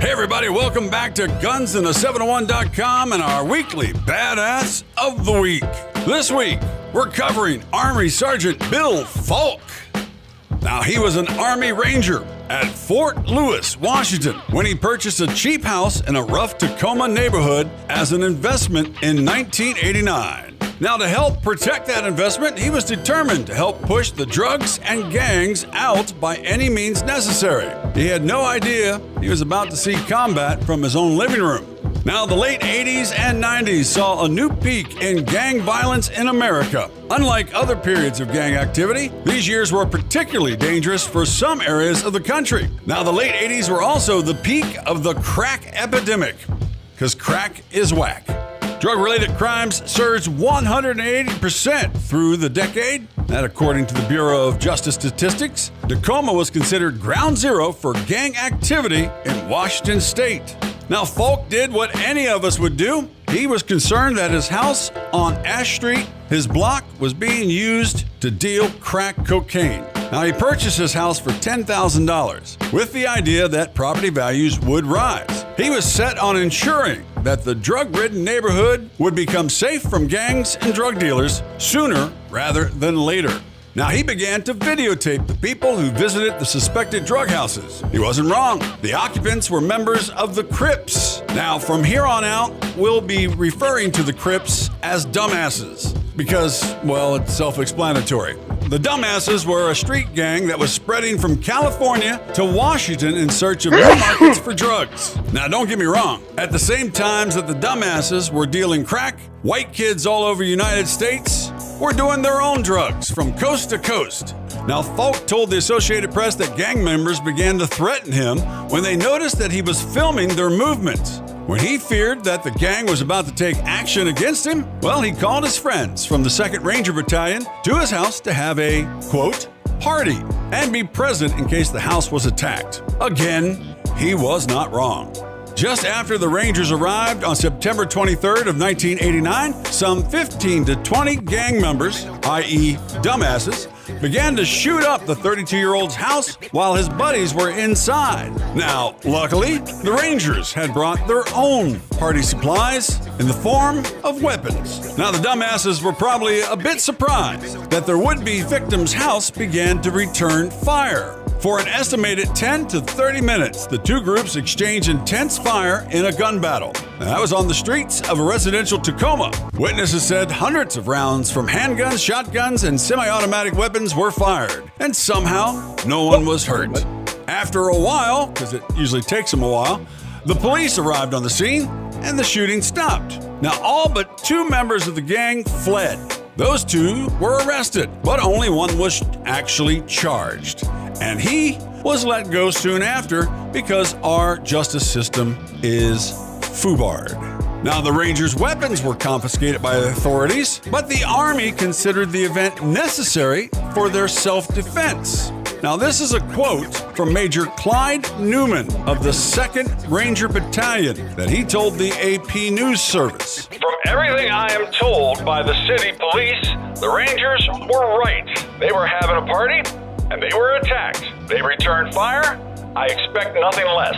Hey everybody, welcome back to gunsandthe701.com and our weekly Badass of the Week. This week, we're covering Army Sergeant Bill Falk. Now, he was an Army Ranger at Fort Lewis, Washington, when he purchased a cheap house in a rough Tacoma neighborhood as an investment in 1989. Now, to help protect that investment, he was determined to help push the drugs and gangs out by any means necessary. He had no idea he was about to see combat from his own living room. Now, the late 80s and 90s saw a new peak in gang violence in America. Unlike other periods of gang activity, these years were particularly dangerous for some areas of the country. Now, the late 80s were also the peak of the crack epidemic, because crack is whack. Drug-related crimes surged 180% through the decade. That, according to the Bureau of Justice Statistics, Tacoma was considered ground zero for gang activity in Washington state. Now, Falk did what any of us would do. He was concerned that his house on Ash Street, his block, was being used to deal crack cocaine. Now, he purchased his house for $10,000 with the idea that property values would rise. He was set on ensuring that the drug-ridden neighborhood would become safe from gangs and drug dealers sooner rather than later. Now, he began to videotape the people who visited the suspected drug houses. He wasn't wrong. The occupants were members of the Crips. Now, from here on out, we'll be referring to the Crips as dumbasses because, well, it's self-explanatory. The dumbasses were a street gang that was spreading from California to Washington in search of new markets for drugs. Now, don't get me wrong. At the same times that the dumbasses were dealing crack, white kids all over the United States were doing their own drugs from coast to coast. Now, Falk told the Associated Press that gang members began to threaten him when they noticed that he was filming their movements. When he feared that the gang was about to take action against him, well, he called his friends from the 2nd Ranger Battalion to his house to have a, quote, party and be present in case the house was attacked. Again, he was not wrong. Just after the Rangers arrived on September 23rd of 1989, some 15 to 20 gang members, i.e. dumbasses, began to shoot up the 32-year-old's house while his buddies were inside. Now, luckily, the Rangers had brought their own party supplies in the form of weapons. Now, the dumbasses were probably a bit surprised that their would-be victim's house began to return fire. For an estimated 10 to 30 minutes, the two groups exchanged intense fire in a gun battle. And that was on the streets of a residential Tacoma. Witnesses said hundreds of rounds from handguns, shotguns, and semi-automatic weapons were fired. And somehow, no one was hurt. After a while, because it usually takes them a while, the police arrived on the scene and the shooting stopped. Now, all but 2 members of the gang fled. Those 2 were arrested, but only one was actually charged. And he was let go soon after because our justice system is foobarred. Now, the Rangers' weapons were confiscated by the authorities, but the Army considered the event necessary for their self-defense. Now, this is a quote from Major Clyde Newman of the 2nd Ranger Battalion that he told the AP News Service. From everything I am told by the city police, the Rangers were right. They were having a party, and they were attacked. They returned fire. I expect nothing less.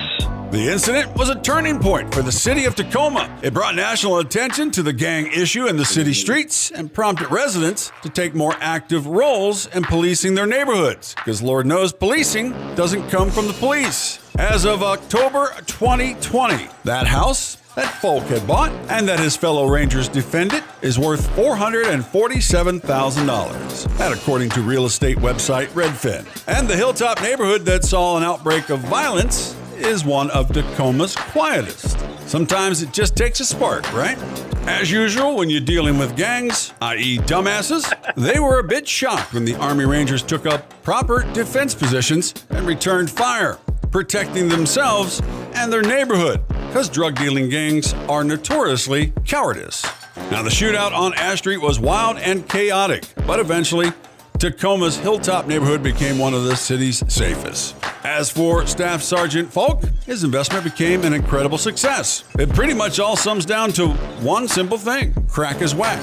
The incident was a turning point for the city of Tacoma. It brought national attention to the gang issue in the city streets and prompted residents to take more active roles in policing their neighborhoods, because Lord knows policing doesn't come from the police. As of October 2020, that house that Falk had bought and that his fellow Rangers defended is worth $447,000. That, according to real estate website Redfin. And the Hilltop neighborhood that saw an outbreak of violence is one of Tacoma's quietest. Sometimes it just takes a spark, right? As usual, when you're dealing with gangs, i.e. dumbasses, they were a bit shocked when the Army Rangers took up proper defense positions and returned fire, protecting themselves and their neighborhood, because drug-dealing gangs are notoriously cowardice. Now, the shootout on Ash Street was wild and chaotic, but eventually, Tacoma's Hilltop neighborhood became one of the city's safest. As for Staff Sergeant Falk, his investment became an incredible success. It pretty much all sums down to one simple thing: crack is whack.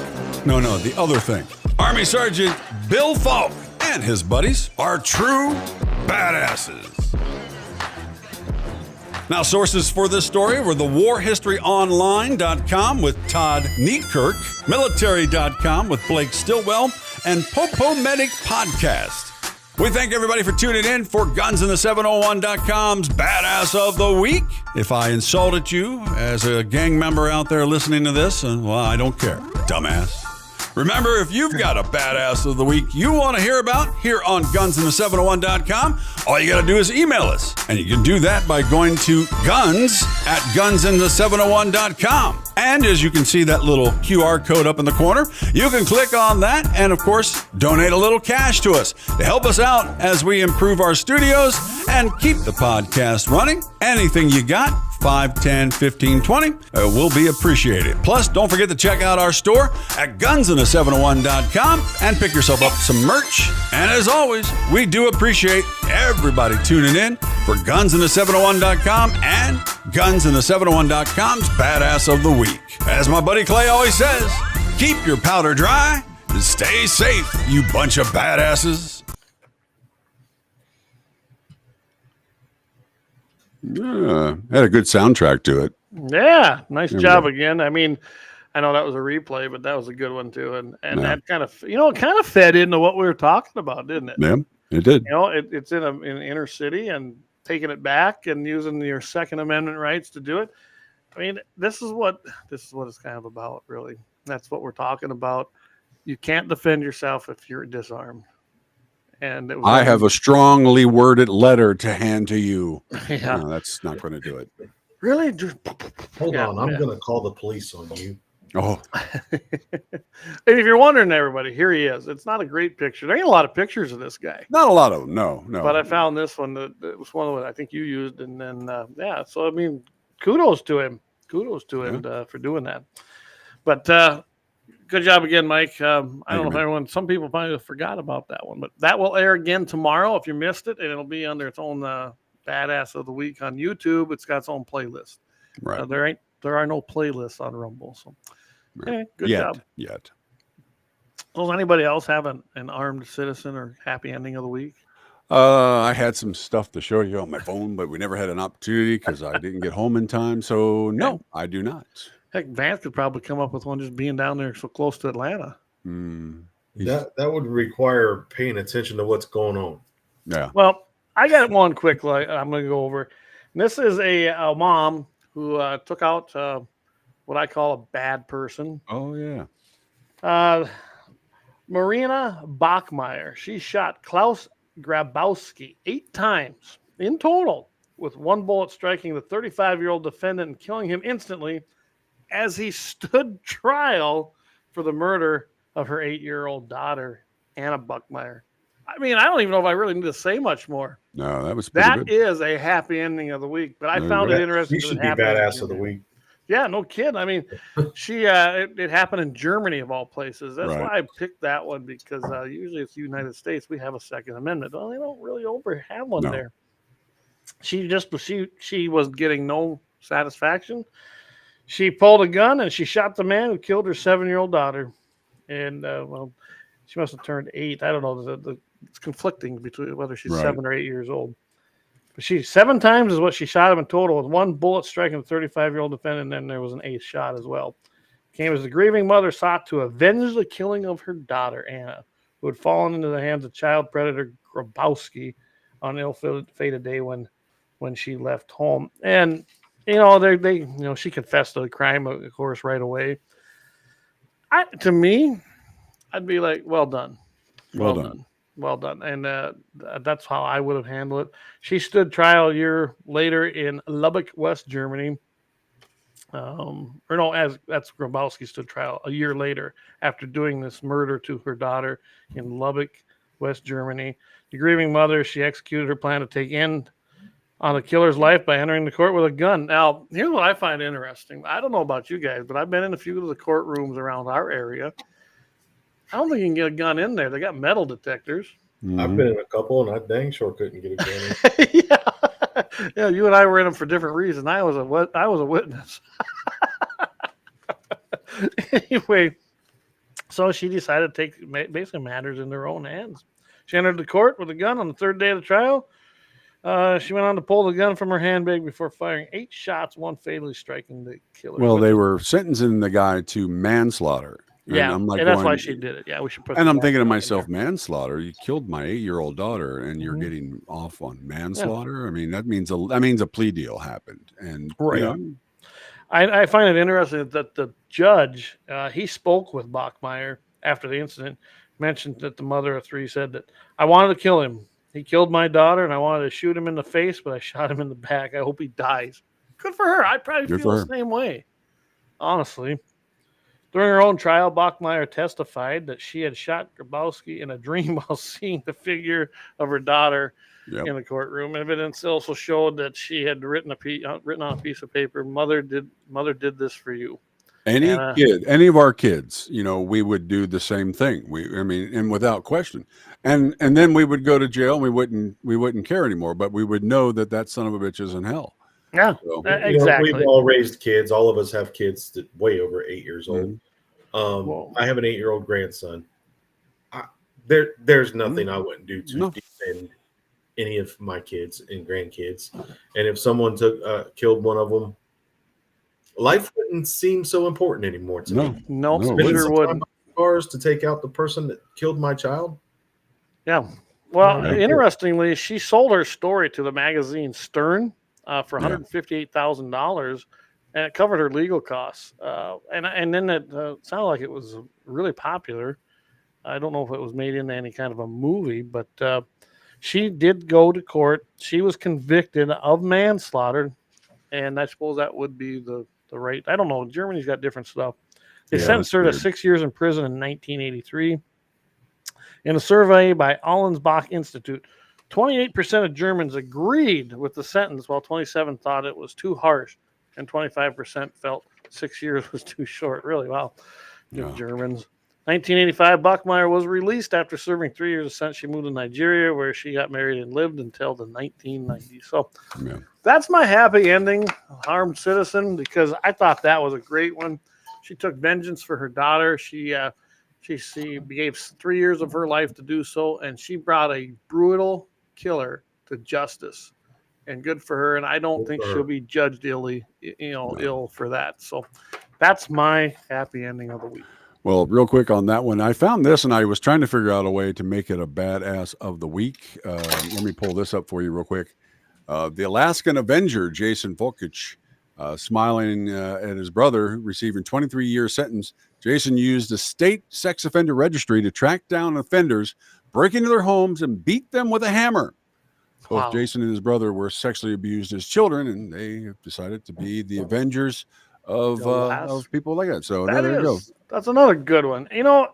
No, the other thing. Army Sergeant Bill Falk and his buddies are true badasses. Now, sources for this story were the warhistoryonline.com with Todd Neatkirk, military.com with Blake Stillwell, and Popomedic Podcast. We thank everybody for tuning in for GunsInThe701.com's Badass of the Week. If I insulted you as a gang member out there listening to this, well, I don't care, dumbass. Remember, if you've got a Badass of the Week you want to hear about here on GunsInThe701.com, all you got to do is email us. And you can do that by going to guns@GunsInThe701.com. And as you can see that little QR code up in the corner, you can click on that and, of course, donate a little cash to us to help us out as we improve our studios and keep the podcast running. Anything you got, 5, 10, 15, 20, will be appreciated. Plus, don't forget to check out our store at GunsInThe701.com and pick yourself up some merch. And as always, we do appreciate everybody tuning in for GunsInThe701.com and GunsInThe701.com's Badass of the Week. As my buddy Clay always says, keep your powder dry and stay safe, you bunch of badasses. Had a good soundtrack to it. Yeah, nice job again. I mean, I know that was a replay, but that was a good one too. And that kind of, it kind of fed into what we were talking about, didn't it? Yeah, it did. It's in an inner city and taking it back and using your Second Amendment rights to do it. I mean, this is what it's kind of about, really. That's what we're talking about. You can't defend yourself if you're disarmed. And I have a strongly worded letter to hand to you. Yeah. No, that's not going to do it. Really? Hold on. I'm going to call the police on you. Oh. And if you're wondering, everybody, here he is. It's not a great picture. There ain't a lot of pictures of this guy. Not a lot of them. No. But I found this one that was one of what I think you used. And then, so, I mean, kudos to him. Kudos to him for doing that. But, good job again, Mike. I don't know if everyone, some people probably forgot about that one, but that will air again tomorrow if you missed it, and it'll be under its own Badass of the Week on YouTube. It's got its own playlist. Right. There are no playlists on Rumble. So, good job. Yet. Does anybody else have an armed citizen or happy ending of the week? I had some stuff to show you on my phone, but we never had an opportunity because I didn't get home in time. So, no, I do not. Heck, Vance could probably come up with one just being down there so close to Atlanta. That would require paying attention to what's going on. Yeah. Well, I got one quick. I'm going to go over. And this is a mom who took out what I call a bad person. Oh yeah. Marina Bachmeier. She shot Klaus Grabowski 8 times in total, with one bullet striking the 35-year-old defendant and killing him instantly as he stood trial for the murder of her 8-year-old daughter, Anna Bachmeier. I mean, I don't even know if I really need to say much more. No, that was that good. Is a happy ending of the week. But I found it interesting. She should be badass of the week. Yeah, no kidding. I mean, it happened in Germany of all places. That's why I picked that one, because usually it's the United States. We have a Second Amendment. Well, they don't really have one there. She was getting no satisfaction. She pulled a gun and she shot the man who killed her 7-year-old daughter. And, she must have turned 8. I don't know. It's conflicting between whether she's 7 or 8 years old. But 7 times is what she shot him in total, with one bullet striking the 35-year-old defendant, and then there was an 8th shot as well. Came as the grieving mother sought to avenge the killing of her daughter, Anna, who had fallen into the hands of child predator Grabowski on ill-fated day when she left home. And she confessed to the crime, of course, right away. To me, I'd be like, well done. Well done. Well done. And that's how I would have handled it. She stood trial a year later in Lubbock, West Germany. or no, as that's Grabowski stood trial a year later after doing this murder to her daughter in Lubbock, West Germany. The grieving mother, she executed her plan to take end on the killer's life by entering the court with a gun. Now, here's what I find interesting. I don't know about you guys, but I've been in a few of the courtrooms around our area. I don't think you can get a gun in there. They got metal detectors. I've been in a couple, and I dang sure couldn't get a gun in. Yeah, you and I were in them for different reasons. I was a witness. Anyway, so she decided to take basically matters in their own hands. She entered the court with a gun on the third day of the trial. She went on to pull the gun from her handbag before firing 8 shots, one fatally striking the killer. Well, they were sentencing the guy to manslaughter. Yeah, I'm like and that's why she did it. Yeah, we should put. And I'm thinking to myself, manslaughter. You killed my 8-year-old daughter, and you're getting off on manslaughter. Yeah. I mean, that means a plea deal happened, and right. You know, I find it interesting that the judge he spoke with Bachmeier after the incident, mentioned that the mother of 3 said that I wanted to kill him. He killed my daughter, and I wanted to shoot him in the face, but I shot him in the back. I hope he dies. Good for her. I'd probably feel the same way, honestly. During her own trial, Bachmeier testified that she had shot Grabowski in a dream while seeing the figure of her daughter in the courtroom. Evidence also showed that she had written on a piece of paper, "Mother did this for you." Any of our kids, you know, we would do the same thing. And without question. And then we would go to jail, and we wouldn't care anymore, but we would know that son of a bitch is in hell. Yeah, so, exactly. You know, we've all raised kids. All of us have kids that way over 8 years old. I have an 8-year-old grandson. There's nothing I wouldn't do to defend any of my kids and grandkids. And if someone killed one of them, life wouldn't seem so important anymore to me. No, sure wouldn't. Cars to take out the person that killed my child. Yeah. Well, interestingly, she sold her story to the magazine Stern for $158,000, and it covered her legal costs. And then it sounded like it was really popular. I don't know if it was made into any kind of a movie, but she did go to court. She was convicted of manslaughter, and I suppose that would be the right. I don't know. Germany's got different stuff. They sentenced her to 6 years in prison in 1983. In a survey by Allensbach Institute, 28% of Germans agreed with the sentence, while 27% thought it was too harsh, and 25% felt 6 years was too short. Really, wow. Germans. 1985, Bachmeier was released after serving 3 years of sentence. She moved to Nigeria, where she got married and lived until the 1990s. So that's my happy ending, Harmed Citizen, because I thought that was a great one. She took vengeance for her daughter. She gave 3 years of her life to do so, and she brought a brutal killer to justice. And good for her. And I don't think she'll be judged ill for that. So that's my happy ending of the week. Well, real quick on that one, I found this, and I was trying to figure out a way to make it a badass of the week. Let me pull this up for you real quick. The Alaskan Avenger, Jason Volkich, smiling at his brother receiving 23-year sentence. Jason used the state sex offender registry to track down offenders, break into their homes, and beat them with a hammer. Both Jason and his brother were sexually abused as children, and they decided to be the avengers of people like that. So there you go. That's another good one. You know,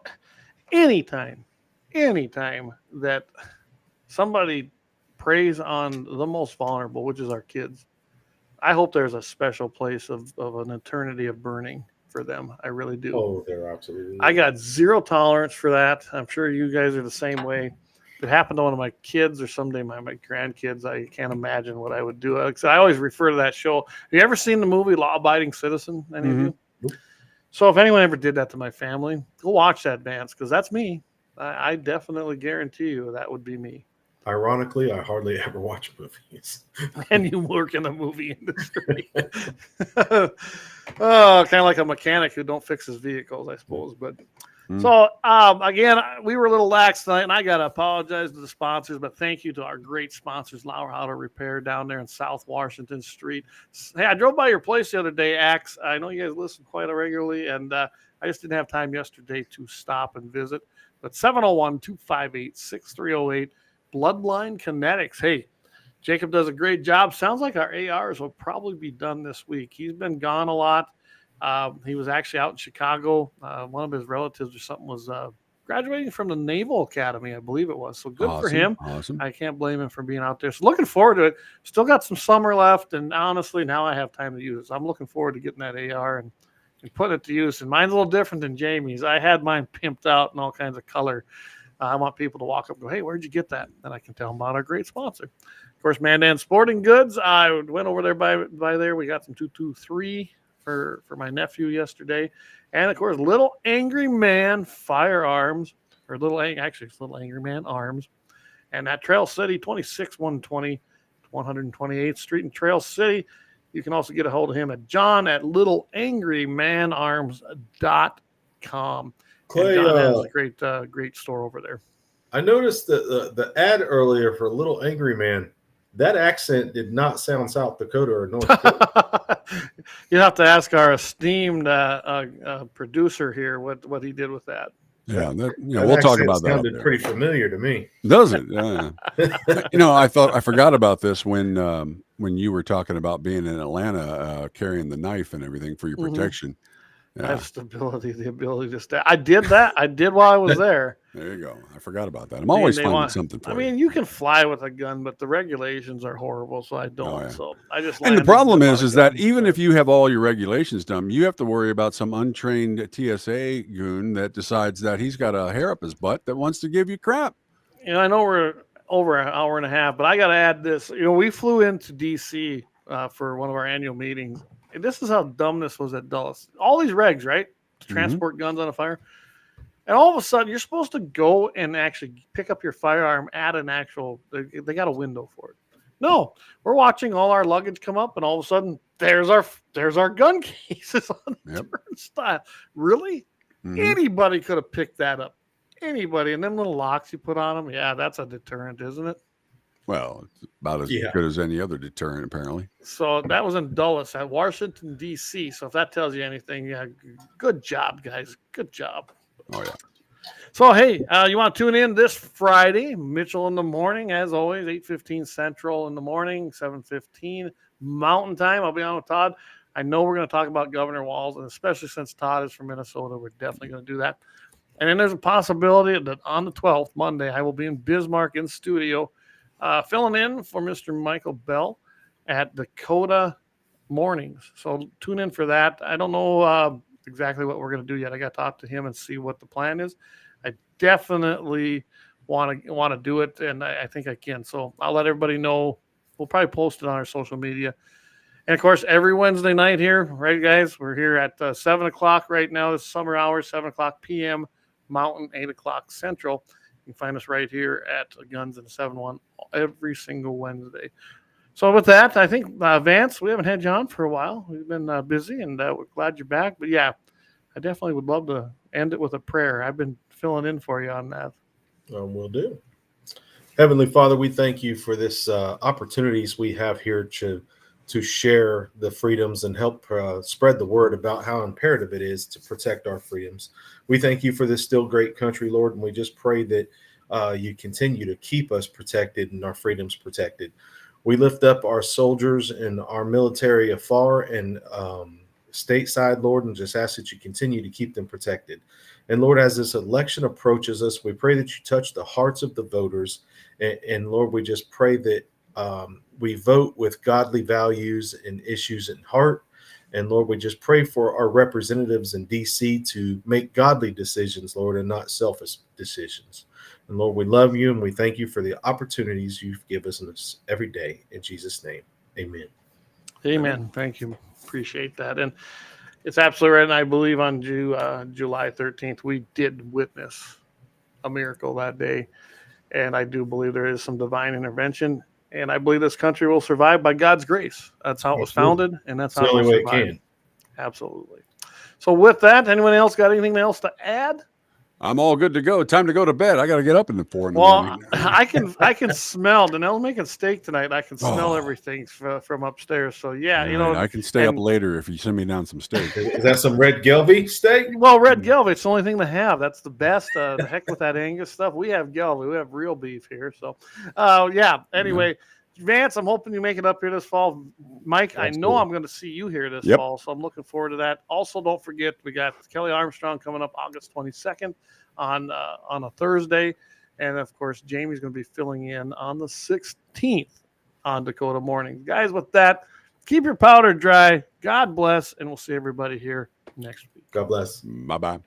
anytime that somebody preys on the most vulnerable, which is our kids, I hope there's a special place of an eternity of burning for them. I really do. Oh, they're absolutely. I got zero tolerance for that. I'm sure you guys are the same way. If it happened to one of my kids or someday my grandkids, I can't imagine what I would do. I always refer to that show. Have you ever seen the movie Law Abiding Citizen? Any of you? Nope. So if anyone ever did that to my family, go watch that, Vance, because that's me. I definitely guarantee you that would be me. Ironically, I hardly ever watch movies. And you work in the movie industry. Oh, kind of like a mechanic who don't fix his vehicles, I suppose. But so again, we were a little lax tonight, and I got to apologize to the sponsors, but thank you to our great sponsors, Lauer Auto Repair down there in South Washington Street. Hey, I drove by your place the other day, Axe. I know you guys listen quite regularly, and I just didn't have time yesterday to stop and visit. But 701-258-6308, Bloodline Kinetics. Hey, Jacob does a great job. Sounds like our ARs will probably be done this week. He's been gone a lot. He was actually out in Chicago. One of his relatives or something was graduating from the Naval Academy, I believe it was. So good for him. Awesome. I can't blame him for being out there. So looking forward to it. Still got some summer left, and honestly, now I have time to use it. So I'm looking forward to getting that AR and putting it to use. And mine's a little different than Jamie's. I had mine pimped out in all kinds of color. I want people to walk up and go, hey, where'd you get that? And I can tell them about our great sponsor. Of course, Mandan Sporting Goods. I went over there by there. We got some 223 for my nephew yesterday. And, of course, Little Angry Man Firearms, or actually it's Little Angry Man Arms. And that Trail City, 26120, 128th Street in Trail City. You can also get a hold of him at John at littleangrymanarms.com. Clay, John has a great store over there. I noticed the ad earlier for Little Angry Man. That accent did not sound South Dakota or North Dakota. You have to ask our esteemed producer here what he did with that. Yeah, we'll talk about that. Sounded pretty familiar to me. Does it? Yeah. I forgot about this when you were talking about being in Atlanta, carrying the knife and everything for your protection. I have stability, the ability to stay. I did that. I did while I was there. There you go. I forgot about that. I'm always finding something for you. You can fly with a gun, but the regulations are horrible, so I don't. Oh, yeah. So I just. And the problem is that even if you have all your regulations done, you have to worry about some untrained TSA goon that decides that he's got a hair up his butt that wants to give you crap. I know we're over an hour and a half, but I got to add this. We flew into D.C. For one of our annual meetings. And this is how dumb this was at Dulles. All these regs, right? To transport guns on a fire. And all of a sudden, you're supposed to go and actually pick up your firearm at an actual, they got a window for it. No, we're watching all our luggage come up, and all of a sudden, there's our gun cases on the turnstile. Really? Anybody could have picked that up. Anybody. And them little locks you put on them, yeah, that's a deterrent, isn't it? Well, it's about as good as any other deterrent, apparently. So that was in Dulles at Washington, D.C. So if that tells you anything, yeah, good job, guys. Good job. Oh, yeah. So, hey, you want to tune in this Friday, Mitchell in the morning, as always, 8:15 Central in the morning, 7:15 Mountain Time. I'll be on with Todd. I know we're going to talk about Governor Walz, and especially since Todd is from Minnesota, we're definitely going to do that. And then there's a possibility that on the 12th, Monday, I will be in Bismarck in studio, filling in for Mr. Michael Bell at Dakota mornings. So tune in for that. I don't know exactly what we're going to do yet. I got to talk to him and see what the plan is. I definitely want to do it, and I think I can. So I'll let everybody know. We'll probably post it on our social media. And, of course, every Wednesday night here, right, guys? We're here at 7 o'clock right now. This summer hours, 7 o'clock p.m. Mountain, 8 o'clock Central. You can find us right here at Guns and 701 every single Wednesday. So with that, I think, Vance, we haven't had you on for a while. We've been busy, and we're glad you're back. But, yeah, I definitely would love to end it with a prayer. I've been filling in for you on that. Will do. Heavenly Father, we thank you for this opportunities we have here to share the freedoms and help spread the word about how imperative it is to protect our freedoms. We thank you for this still great country, Lord, and we just pray that you continue to keep us protected and our freedoms protected. We lift up our soldiers and our military afar and stateside, Lord, and just ask that you continue to keep them protected. And Lord, as this election approaches us, we pray that you touch the hearts of the voters. And Lord, we just pray that we vote with godly values and issues in heart. And Lord, we just pray for our representatives in D.C. to make godly decisions, Lord, and not selfish decisions. And Lord, we love you and we thank you for the opportunities you've given us every day. In Jesus' name, amen. Amen. Thank you. Appreciate that. And it's absolutely right. And I believe on July 13th, we did witness a miracle that day. And I do believe there is some divine intervention. And I believe this country will survive by God's grace. That's how it was founded, and that's how it will survive. The only way it can. Absolutely. So with that, anyone else got anything else to add? I'm all good to go. Time to go to bed. I got to get up in the 4 in the morning. Well, I can smell. Danelle's making steak tonight. I can smell everything from upstairs. So yeah, I can stay up later if you send me down some steak. Is that some red Gelby steak? Well, red Gelby, it's the only thing to have. That's the best. The heck with that Angus stuff. We have Gelby. We have real beef here. So, yeah. Anyway, Vance, I'm hoping you make it up here this fall. Mike, I know Absolutely. I'm going to see you here this Yep. fall, so I'm looking forward to that. Also, don't forget, we got Kelly Armstrong coming up August 22nd on a Thursday. And, of course, Jamie's going to be filling in on the 16th on Dakota Morning. Guys, with that, keep your powder dry. God bless, and we'll see everybody here next week. God bless. Bye-bye.